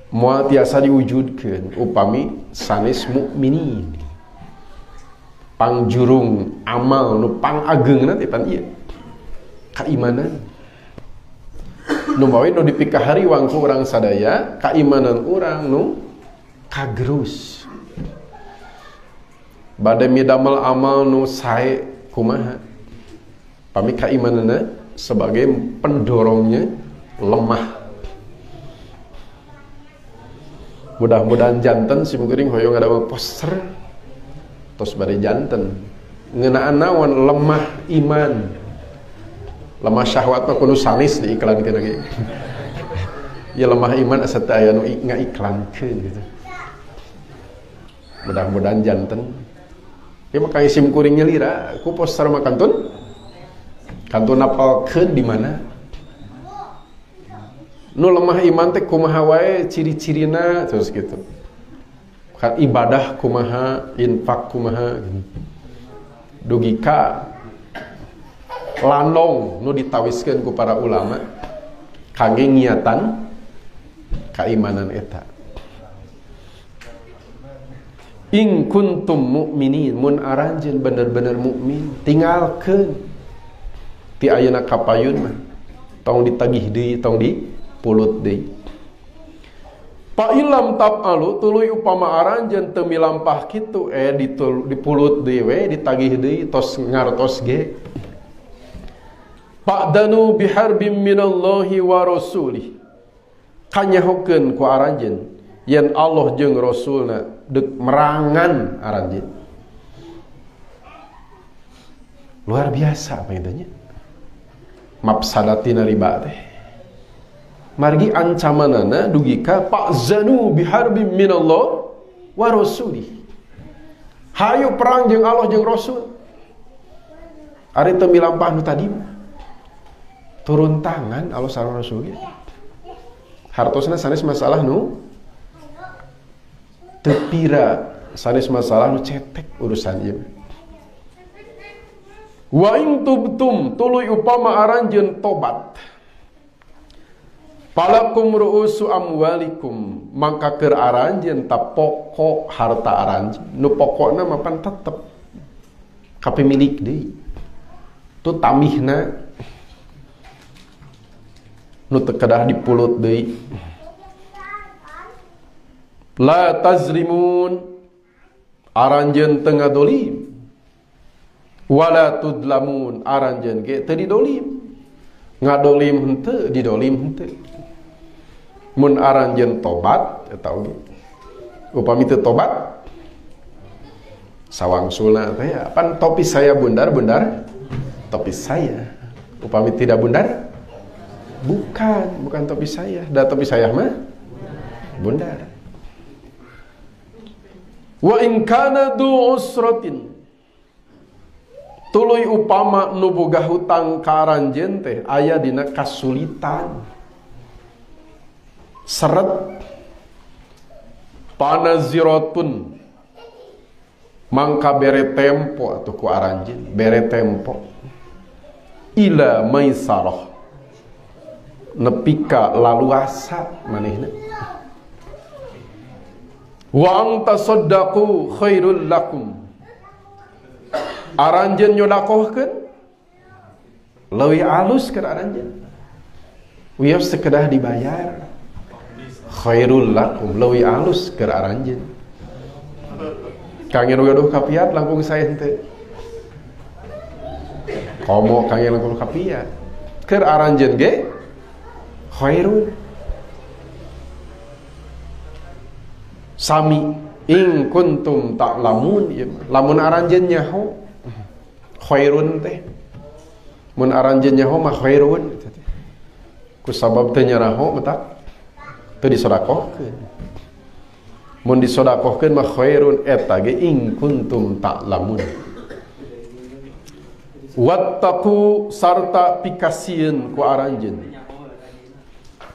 moal tiasa diwujudkeun upami sanes mukminin. Pangjurung amal nu pangageungna teh pan ieu kaimanan. Nu bawe nu dipikahariwang ku urang sadaya kaimanan urang nu kagerus. Bade midamel amal nu sae kumaha? Pami kaimanana sebagai pendorongnya lemah. Mudah-mudahan janten simkuring hoyong ada poster tos bade janten ngeunaan naon lemah iman. Lemah syahwat mah kudu sanis diiklankeun lagi. Ya lemah iman asa teu aya nu ngaiklankeun gitu. Mudah-mudahan janten. Ya maka isim kuring nyelira ku poster mah kantun napalkeun di mana? Nu lemah iman teh kumaha wae ciri-cirina terus gitu. Kan ibadah kumaha, infak kumaha gitu. Dugi ka landong nu ditawiskeun ku para ulama kangge ngiatan kaimanan eta. In kuntum mu'minin mun aranjeun bener-bener mukmin tinggalkeun ti ayeuna kapayun mah tong ditagih deui tong dipulut deui. Pa ilam taf'alu tuluy upama aranjeun teu milampah kitu dipulut deui we ditagih deui tos ngartos ge. Fa'danu biharbim minallahi wa rasulih. Kanyahokeun ku aranjeun yen Allah jeung Rasulna deuk merangan aranjeun. Luar biasa apa intanya? Mafsadatina riba teh. Margi ancamanana dugi ka fa'zanu biharbim minallah wa rasulih. Hayu perang jeung Allah jeung Rasul. Ari teu milampah nu tadi turun tangan Allah sareng Rasul. Hartosna sanes masalah nu teu pira, sanes masalah nu cetek urusan ieu. Wa in tubtum tuluy upama aranjeun tobat. Falakum ru'usu amwalikum maka keur aranjeun ta pokok harta aranjeun. Nu pokokna mah pan tetep kapemilik deui. Tu tamihna nu teu kedah dipulut deui. La tazrimun aranjeun teu ngadolim. wala tudlamun aranjeun ge teu didolim. Ngadolim henteu, didolim henteu. Mun aranjeun tobat eta oge. Upami teu tobat sawangsulna teh pan topi saya bundar topi saya. Upami tidak bundar bukan topi saya. Da topi saya mah bundar. Wa in kana du usratin tuluy upama nu boga hutang ka aranjeun teh aya dina kasulitan seret panaziratun mangka bere tempo atuh ku aranjeun bere tempo ila maisarah nepi ka laluasa manehna wa anta saddaqu khairul lakum aranjeun nyodakohkeun leuwih alus keur aranjeun wios sekedah dibayar khairul lakum leuwih alus keur aranjeun kangen gaduh kapiat langkung saya henteu komo kangen langkung kapiat keur aranjeun ge khairul sami ing kuntum ta'lamun lamun aranjeun nyaho khairun teh mun aranjeun nyaho mah khairun ku sabab teu nyaraho mata teu disodakohkeun mun disodakohkeun mah khairun eta ge ing kuntum ta'lamun wattaqu sarta pikasieun ku aranjeun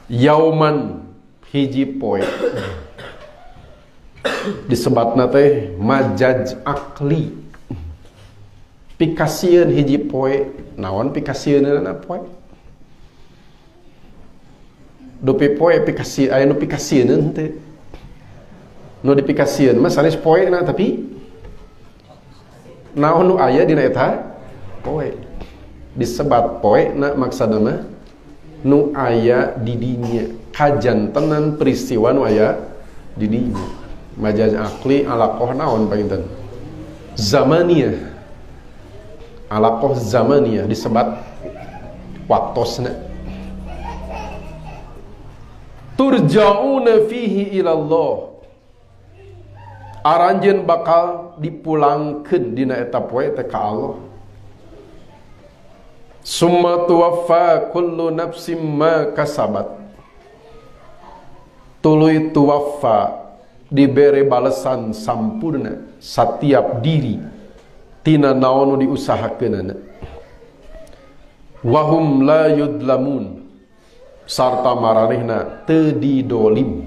yauman hiji poe disebatna teh majaj akli pikasieun hiji poe naon pikasieunna poe dupi poe pikasi aya nu pikasieun teh nu dipikasieun mah sanes poena tapi naon nu aya dina eta poe disebat poe na maksudna nu aya di dinya kajantenan peristiwa nu aya di dinya majaz akli alaqoh naon panginten zamaniyah alaqoh zamaniyah disebat waktosna turja'una fihi ilallah aranjeun bakal dipulangkeun dina eta poe teh ka Allah summa tuwaffa kullu nafsim ma kasabat tuluy tuwaffa dibere balasan sampurna setiap diri tina naon nu diusahakeunana wahum la yudlamun sarta maranehna teu didolim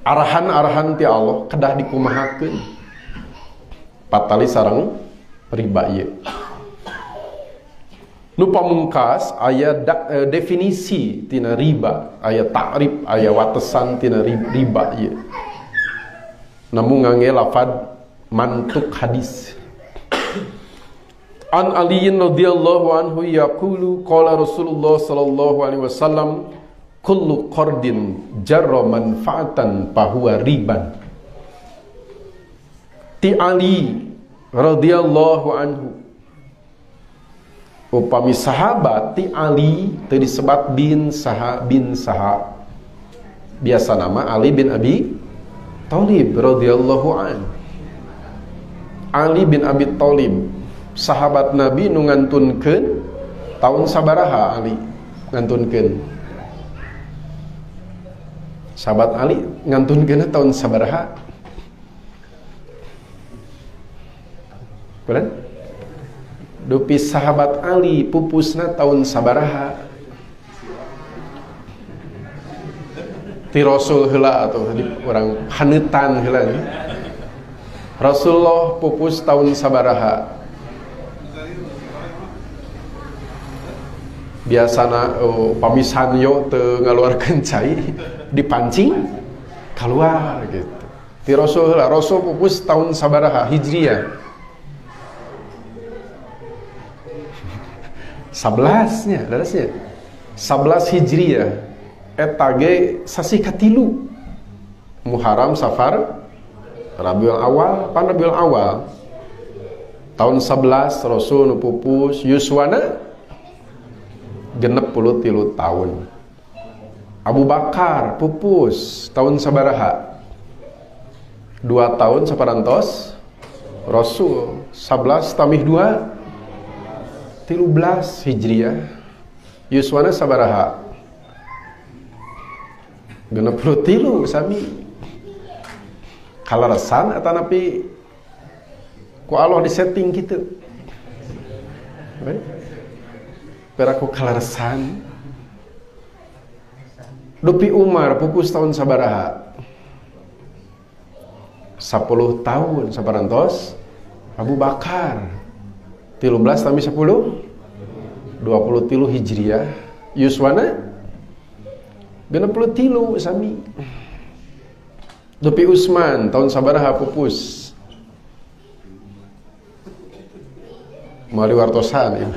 arahan-arahan ti Allah kedah dikumahakeun patali sareng riba ieu nu pamungkas aya definisi tina riba aya takrif aya watesan tina riba ieu namun ngangge lafad mantuk hadis an aliyin radhiyallahu anhu yaqulu qala Rasulullah sallallahu alaihi wasallam kullu qardin jarra manfaatan fahuwa riban ti Ali radhiyallahu anhu upami sahabat ti Ali teu disebat bin saha biasa nama Ali bin Abi Thalib radhiyallahu an Ali bin Abi Thalib sahabat Nabi nu ngantunkeun taun sabaraha Ali ngantunkeun sahabat Ali ngantunkeun taun sabaraha kulan dupi sahabat Ali pupusna tahun sabaraha ti Rasul heula atau di orang haneutan heula Rasulullah pupus tahun sabaraha biasana pamisan yo teu ngaluarkeun cai dipancing keluar gitu ti Rasul heula Rasul pupus tahun sabaraha Hijriyah 11 darasnya 11 Hijriyah eta ge sasi katilu Muharram Safar Rabiul Awal, pan Rabiul Awal tahun 11 Rasul nu pupus yuswana 63 tahun. Abu Bakar pupus tahun sabaraha? 2 tahun saparantos Rasul 11 tambah 2 13 Hijriah. Yuswana sabaraha? 63 sami. Kalarasan atau napi ku Allah disetting gitu. Peraku kalarasan. Dupi Umar pupus tahun sabaraha? 10 tahun saparantos Abu Bakar 13 tambah 10 23 Hijriah. Yuswana 63 sami. Dupi Utsman tahun sabaraha pupus? Mali wartosan ya.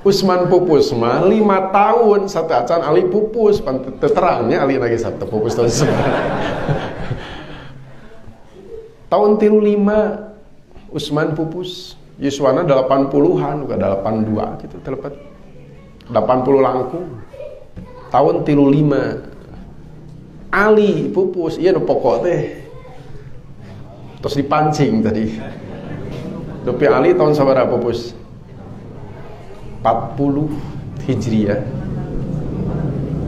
Utsman pupus mah 5 tahun satu acan Ali pupus terangnya Ali lagi satu pupus tahun sabaraha. Tahun 35 Utsman pupus. Yuswana 80-an bukan 82 gitu telepet. 80 langkung. Tahun 35 Ali pupus, iya nu pokok teh. Terus dipancing tadi. Tapi Ali tahun sabaraha pupus? 40 Hijriah.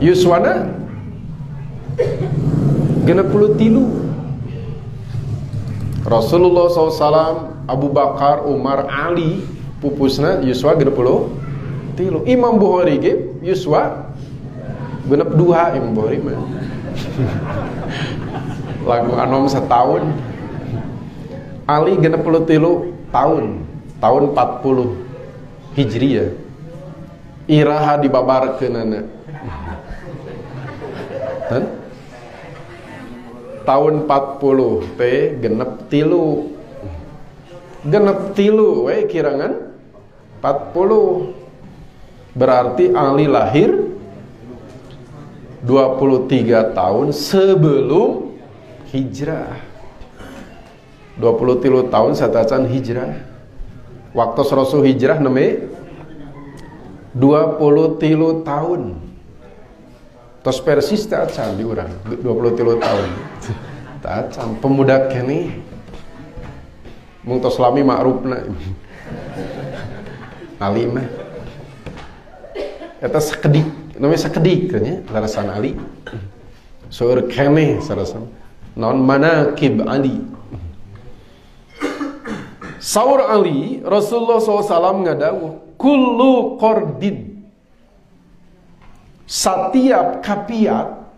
Yuswana 63. Rasulullah SAW, Abu Bakar, Umar, Ali pupusna yuswa 63. Imam Bukhari ge yuswa 62 Imam Bukhari mah. Lagu anom setahun. Ali 63 tahun 40 Hijriah. Iraha dibabarkeunana. Tahun 40 teh genep tilu we kirangan 40. Berarti Ali lahir 23 tahun sebelum hijrah. 23 tahun satacan hijrah. Waktu Rasul hijrah neme 23 tahun. Tos persis tak acan di urang 23 tahun. Tak acan pemuda kene. Mung tos lami ma'rufna. Ali mah eta sakedik, namanya sakedik nya larasan Ali. Seueur keneh sarasan. Naon manaqib Ali. Saur Ali, Rasulullah SAW ngadawuh, kullu qordin, setiap kapiat,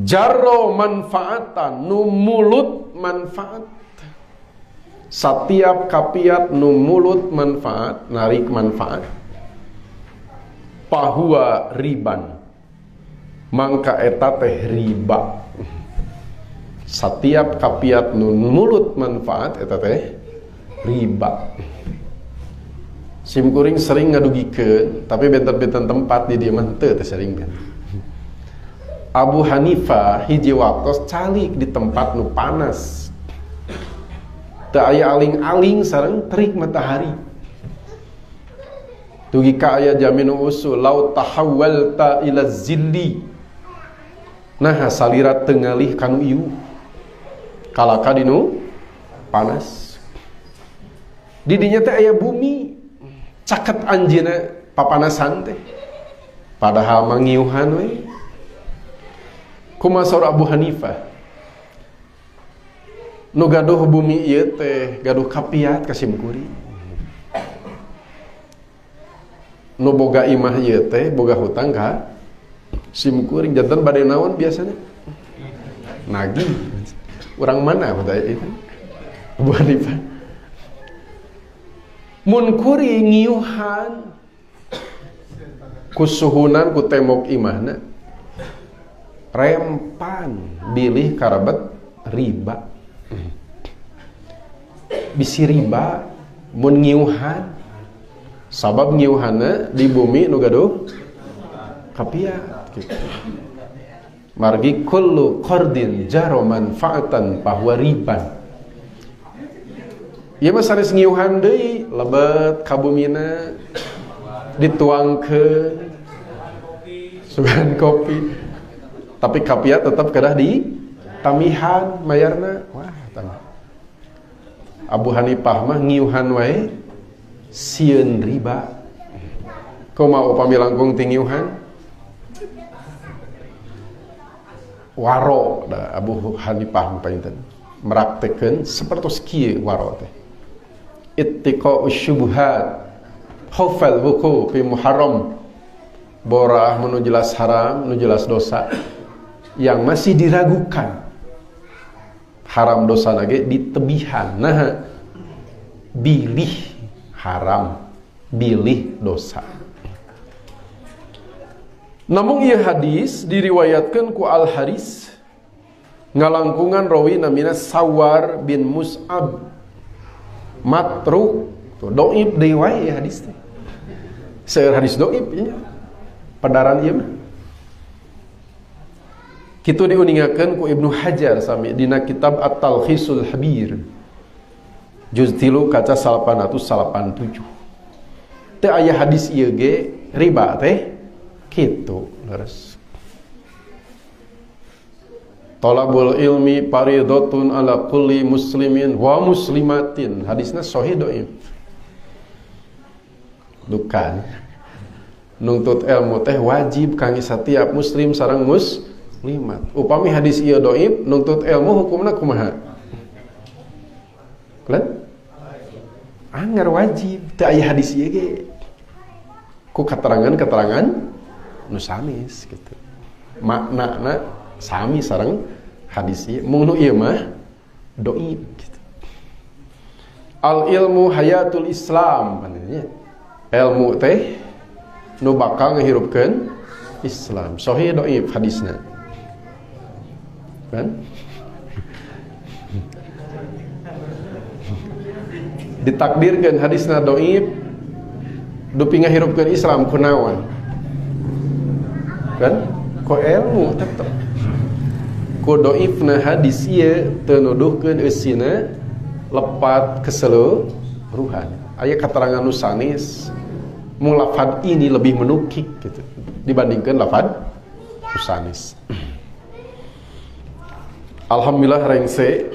jarro manfaatan, nu mulut manfaat. Setiap kapiat nu mulut manfaat, narik manfaat, pahuwa riban, mangka eta teh riba. Setiap kapiat nu mulut manfaat eta teh riba. Simkuring sering ngadugikeun, tapi benten-benten tempat di dieu mah teu sering kan. Abu Hanifah hiji waktos calik di tempat nu panas. Teu aya aling-aling sareng terik matahari. Dugi ka aya jaminu usul laut tahawwalta ila zilli. Nah salira teu ngalih kanu ieu. Kalaka dinu panas. Di dinya teh aya bumi. Caket anjeuna papanasan teh. Padahal mangiuhan we. Kumaha saur Abu Hanifah? Nu gaduh bumi ieu teh gaduh kapiat ka simkuring. Nu boga imah ieu teh boga hutang ka simkuring. Janten bade naon biasanya? Nagih. Urang mana bade itu? Abu Hanifah. Mun kuring ngiuhan kusuhunan ku tembok imahna rempan bilih karabet riba. Bisi riba mun ngiuhan sabab ngiuhanna di bumi nu gaduh kapiat gitu. Margi kullu qardin jaro manfaatan bahwa riban. Ieu mah sanes ngiuhan deui, lebet kabumina dituangkeun sugan kopi. Tapi kapia tetap kedah di tamihan mayarna. Wah, tah. Abu Hanifah mah ngiuhan wae sieun riba. Kumaha upami langkung tingiuhan? Waro da Abu Hanifah painten meraktekeun sapertos kieu waro teh. Ittiqa'us syubhat, khaufal wuqu' fi muharram. Borah nu jelas haram, nu jelas dosa yang masih diragukan. Haram dosa lagi ditebihan. Nah, bilih haram, bilih dosa. Namun ieu hadis diriwayatkan ku Al-Haris ngalangkungan rawi namina Sawar bin Mus'ab matruk doib deui wae hadis teh. Seueur hadis doib ya. Padaran ieu mah. Kitu diuningakeun ku Ibnu Hajar sami dina kitab At-Talkhisul Habir. Juz 3 kaca 887. Teu aya hadis ieu ge riba teh kitu leres. Talabul ilmi fardhatun ala kulli muslimin wa muslimatin. Hadisna sahih dhaif. Bukan. Nuntut ilmu teh wajib kangge setiap muslim sareng muslimat. Upami hadis ieu dhaif, nuntut ilmu hukumna kumaha? Kelan? Anggar wajib. Teu aya hadis ieu ge. Ku keterangan-keterangan nu sanes gitu. Maknana sami sareng hadis ieu. Mung nu ieu mah dhaif gitu. Al ilmu hayatul Islam panenya. Ilmu teh nu bakal ngahirupkeun Islam. Sahih dhaif hadisna. Kan? Ditakdirkeun hadisna dhaif dupi ngahirupkeun Islam kunaon? Kan? Ku ilmu tetep. Ku dhaifna hadis ieu teu nuduhkeun eusina lepat keseluruhan. Aya keterangan nu sanes mung lafad ini lebih menukik gitu dibandingkan lafad sanes. Alhamdulillah rengse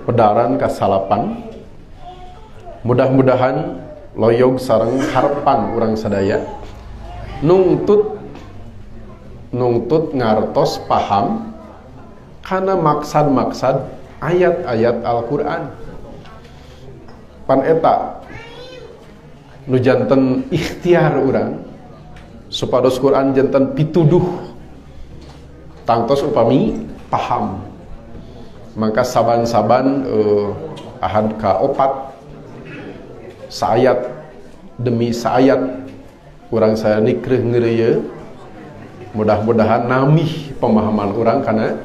pedaran kasalapan. Mudah-mudahan loyog sareng harapan urang sadaya nungtut ngartos paham kana maksad-maksad ayat-ayat Al-Qur'an. Pan eta nu janten ikhtiar urang supados Quran janten pituduh tangtos upami paham. Maka saban-saban ahad ka opat saayat demi saayat urang saya nikreuh ngeureuyeun mudah-mudahan namih pemahaman urang kana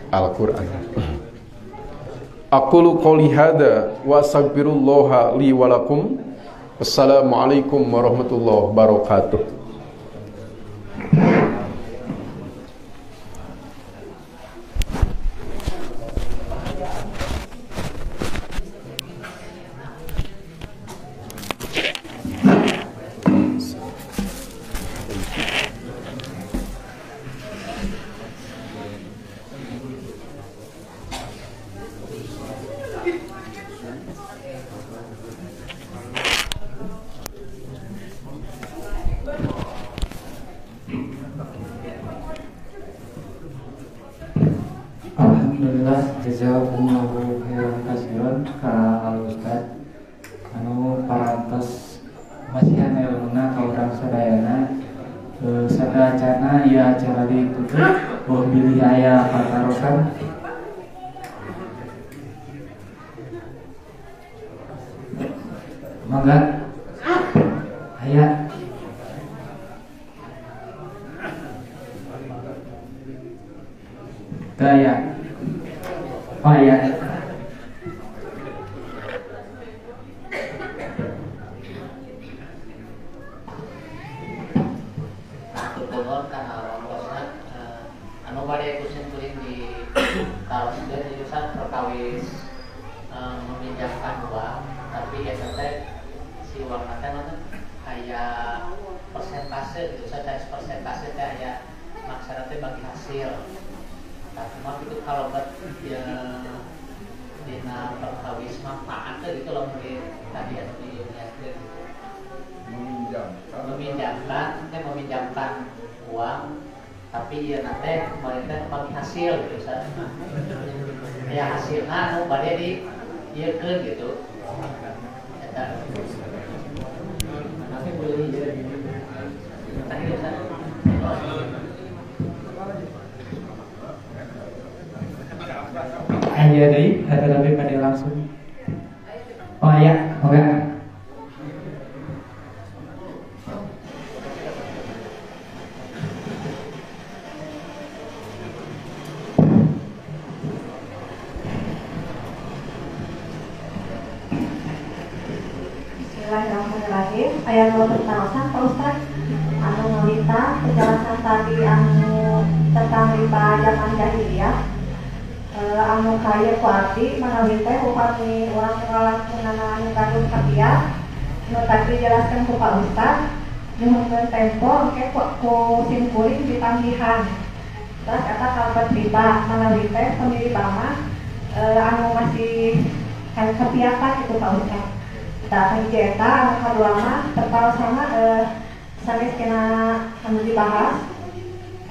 Al-Qur'an. Aqulu qouli hada wa astaghfirullaha li wa lakum. Wassalamualaikum warahmatullahi wabarakatuh. Alhamdulillah jazakumullahu khairan katsiran ka Al-Ustaz anu parantos masihan ilmuna ka urang sadayana. Sadayana ieu acara ditutup boh bilih aya partarosan. Mangga aya daya Paya. Kulon kan anu bade kusin kuring di tahun jadi usaha perkawis meminjamkan uang, tapi teh si uang nanti kayak persentase gitu, saya persentase teh kayak maksudnya teh bagi hasil. Tapi mah itu kalau buat ya dina perkawis manfaat gitu loh mungkin tadi atau di meminjamkan uang, tapi ya nanti mereka bagi hasil gitu, ya hasilnya nu bade di ieukeun gitu. Eta nanti boleh tadi Ustaz. Aya deui ada lebih pada langsung. Oh aya, oke. Bismillahirrahmanirrahim. Ayat 28 Pak Ustaz. Anu ngalita penjelasan tadi anu tentang riba zaman jahiliyah. Anu kaya ku abdi manawi teh upami urang ngalakunan gadung kapiah. Nu tadi jelaskan ku Pak Ustaz. Nuhunkeun tempo engke ku simkuring ditambihan. Terus eta kalebet riba manawi teh pemilih mah anu masih kayak kepiakan itu Pak Ustaz. Tah hiji eta anu kadua mah terpal sama sanes kena anu dibahas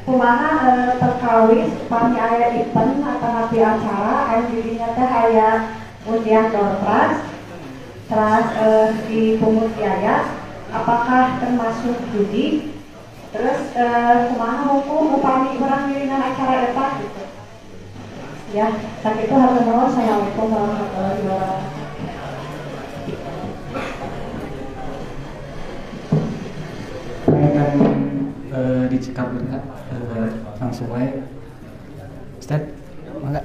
kumaha perkawis upami aya event atau napi acara anu dirinya teh aya undian door prize terus dipungut biaya apakah termasuk judi terus kumaha hukum upami urang dirinya acara eta gitu ya. Sakitu hatur nuhun. Assalamualaikum warahmatullahi wabarakatuh. Akan dicekap enggak langsung wae Ustaz mangga.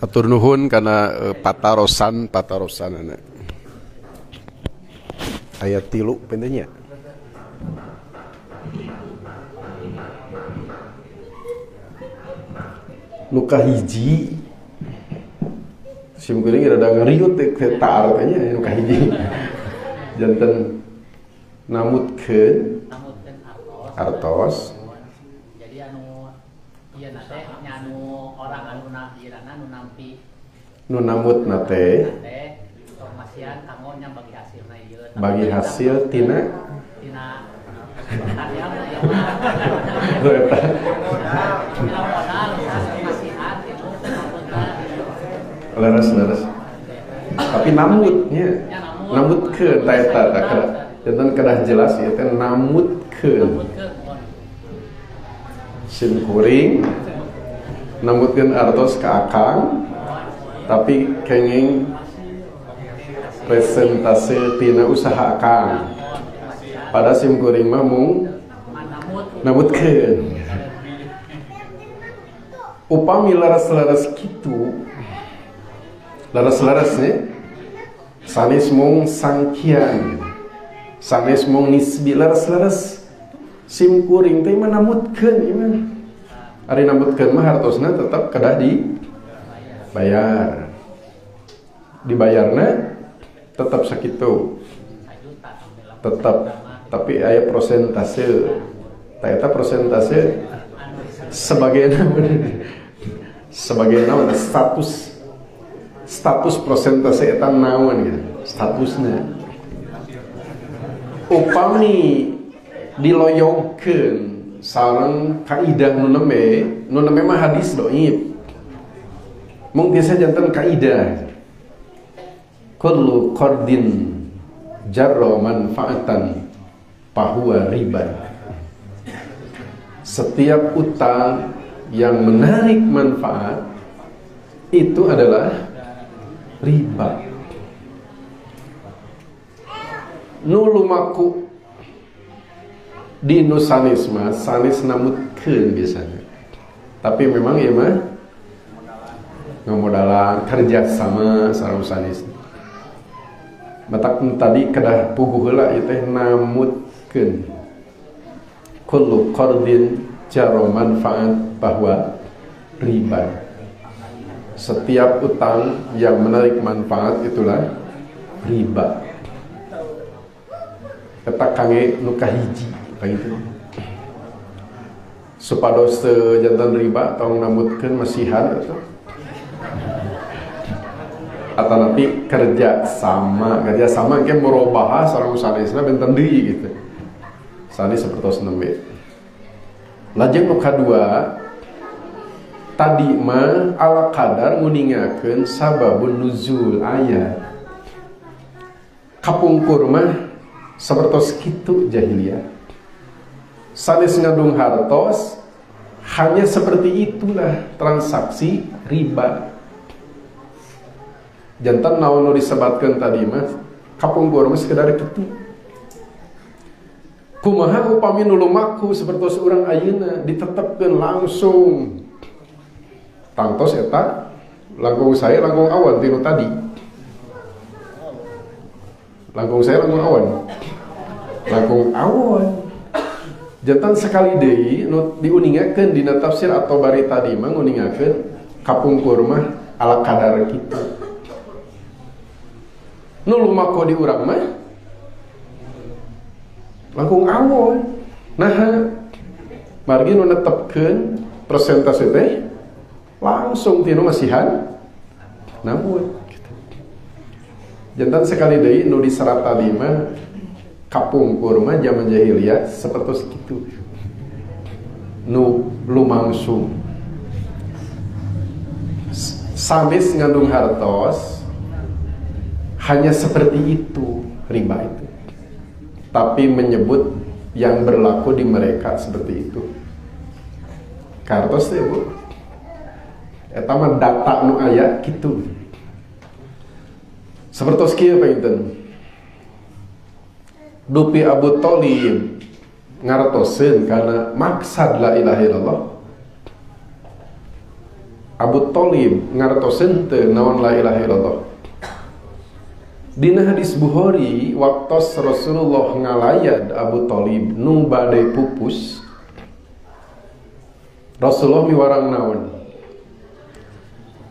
Atur nuhun karena patarosan anak. Ayat 3 pendeknya. Nuka hiji sim kuring rada ngariut teh taartnya nuka hiji. Janten namutkeun artos. Jadi anu ieu na teh anu orang anu ieu-na nu nampi Nu namutna teh informasian kanggo nya bagi hasilna ieu. Bagi hasil tina karya ya. Leres. Tapi namutnya namutkeun ta eta janten kedah jelas ieu teh namutkeun. Sim kuring namutkeun artos ka akang tapi kenging presentase tina usaha akang. Pada sim kuring mah mung namutkeun. Upami laras-laras kitu laras-larasnya sanes mung sangkian sanes mung nisbi laras-laras sim kuring teh mah namutkeun ieu mah ari namutkeun mah hartosna tetap kedah dibayar dibayarna tetap sakitu tetap tapi aya prosentase ta eta prosentase sebagai naon status prosentase eta naon gitu statusnya upami diloyogkeun sareng kaidah nu neme mah hadis dhaif mung biasa janten kaidah kullu qardin jarra manfaatan fahuwa riba. Setiap utang yang menarik manfaat itu adalah riba. Nu lumaku di nu sanis mah sanis namutkeun biasanya. Tapi memang ieu mah ngamodalan kerja sama sareng sanis. Matak tadi kedah puguh heula ieu teh namutkeun. Kullu qardin jaro manfaat bahwa riba. Setiap utang yang menarik manfaat itulah riba. Eta kange nu kahiji begitu. Supados jantan riba tong namutkeun masihan atuh. Atanapi kerja sama ke merubah sareng sanesna benten deui gitu. Sanes sapertos nembe. Lajeng nu kadua tadi mah ala kadar nguningakeun sababun nuzul ayat. Kapungkur mah sapertos kitu jahiliyah. Sanes ngadung hartos hanya seperti itulah transaksi riba. Jantan naon nu disebatkeun tadi mah kapungkur mah sekedar kitu. Kumaha upami nu lumaku sapertos urang ayeuna ditetepkeun langsung. Tangtos eta langkung saya langkung awan tinu tadi. Langkung saya langkung awan. Langkung awan. Jantan sekali deui nu diuningakeun dina tafsir atau bari tadi mah nguningakeun kapungkur mah ala kadar kitu. Nu lumaku di urang mah langkung awan. Nah, margi nu netepkeun persentase teh langsung tinu masihan namun gitu. Jantan sekali deui nu diserat tadi mah kapungkur mah zaman jahiliyah sapertos kitu. Nu lumangsung. Sanes ngandung hartos hanya seperti itu riba itu. Tapi menyebut yang berlaku di mereka seperti itu. Kartos teh Bu. Eta mah data nu aya kitu. Sapertos kieu panginten. Dupi Abu Thalib ngartoseun kana maksad la ilaha illallah. Abu Thalib ngartoseun teu naon la ilaha illallah. Dina hadis Bukhari waktos Rasulullah ngalayad Abu Thalib nu bade pupus, Rasulullah miwarang naon?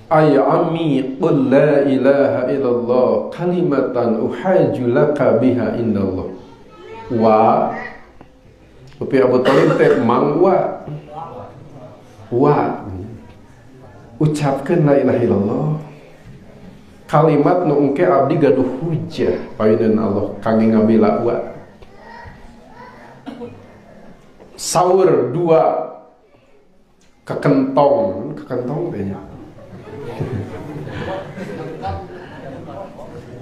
Ay ammi qul la ilaha illallah kalimatan uhaju laka biha indallah. Wa upi Abu Thalib teh mangwa ucapkeun la ilaha illallah kalimat nu engke abdi gaduh hujah paeuneuan Allah kangge ngabela wa. Saur dua kekentong kayaknya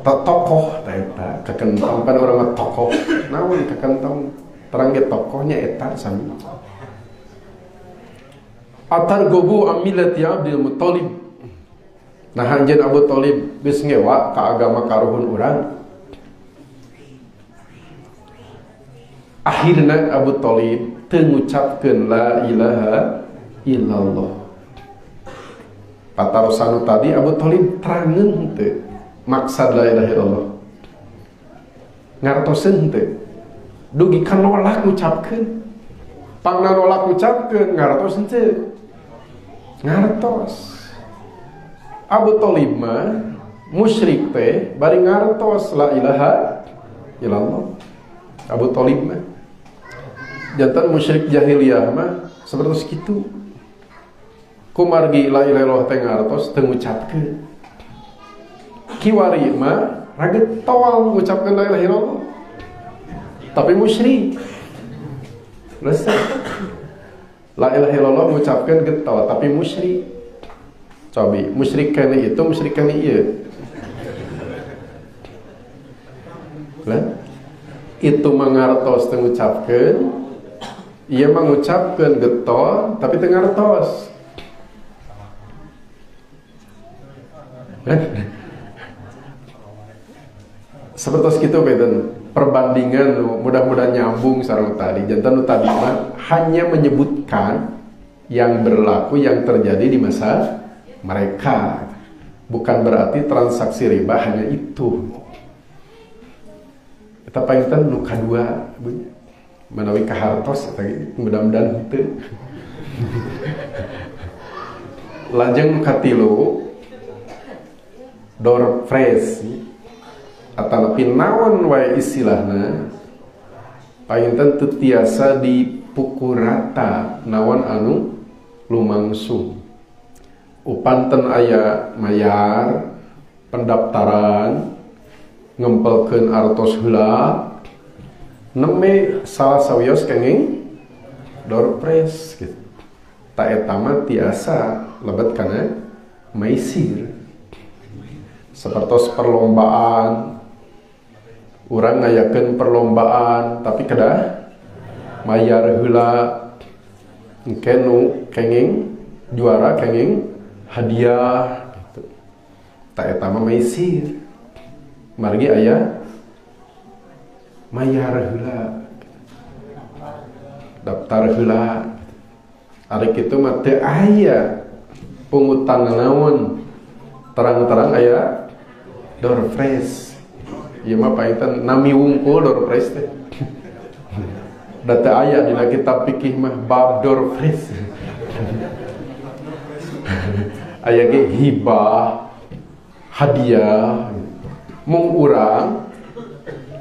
tokoh eta kekentong kan orang mah tokoh naon kekentong terang ge tokohnya eta sami. Atar gobu amilati Abdul Muthalib. Nah anjeun Abu Thalib geus ngewa ka agama karuhun urang. Akhirna Abu Thalib teu ngucapkeun la ilaha illallah. Patarosanu tadi Abu Thalib terangeun teu maksad la ilaha illallah. Ngartoseun teu. Dugi ka nolak ngucapkeun. Pangna nolak ngucapkeun ngartos teu. Ngartos. Abu Thalib mah musyrik teh bari ngartos la ilaha illallah. Abu Thalib mah jantan musyrik jahiliyah mah sapertos kitu. Kumargi la ilaha illallah teh ngartos teu ngucapkeun. Kiwari mah raget tawal ngucapkeun la ilaha illallah. Tapi musyrik. Resep. La ilaha illallah ngucapkeun getol tapi musyrik. Cobi, musyrik kene itu, musyrik kene ieu. Lah, itu mangartos teu ngucapkeun, ieu mah ngucapkeun getol tapi teu ngartos. Sapertos kitu beden. perbandingan mudah-mudahan nyambung sareng tadi. Jantan tadi mah hanya menyebutkan yang berlaku yang terjadi di masa mereka. Bukan berarti transaksi riba hanya itu. Kita painten nu kadua menawi kahartos tadi mudah-mudahan henteu. Lajeng katilu door phrase atau naon wae istilahna painten teu tiasa dipukul rata naon anu lumangsung. Upanten aya mayar pendaftaran ngempelkeun artos heula neme salah sawios kenging door prize gitu. Ta eta mah tiasa lebet kana maisir. Sapertos perlombaan urang ngayakeun perlombaan tapi kedah mayar heula engke nu kenging juara kenging hadiah gitu. Ta eta mah maisir. Margi aya mayar heula daftar heula ari kitu mah teu aya pungutan naon terang-terang aya door prize. Ieu mah painten nami wungkul door prize teh. Da teu aya dina kitab fikih mah bab door prize. Aya ge hibah, hadiah. Mung urang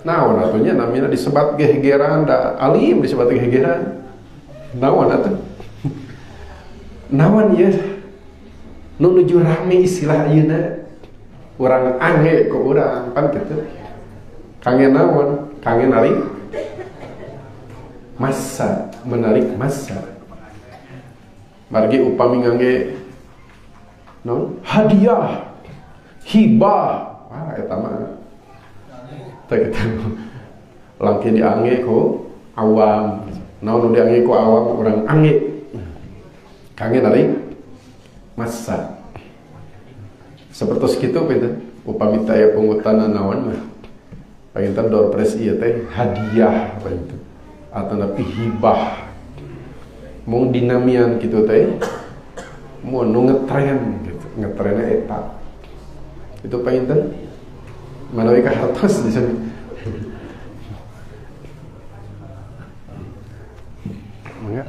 naon atunya namina disebat gehegeran da alim disebat gehegeran. Naon atuh? Naon ieu? Nu nuju rame istilah ayeuna. Urang ange ku urang pan kitu. Kangen naon? Kangen narik massa, menarik massa. Margi upami ngangge naon? Hadiah, hibah. Wah, eta mah teh kita langke diange ku awam. Naon nu diange ku awam urang ange. Kangen narik massa. Sapertos kitu pinten upami aya pungutan naon mah. Painten door prize ieu teh hadiah painten atau napi hibah. Mung dinamian kitu teh mun nu ngetren gitu. Ngetrenna eta. Itu painten manawi kahartos di sana. Mangga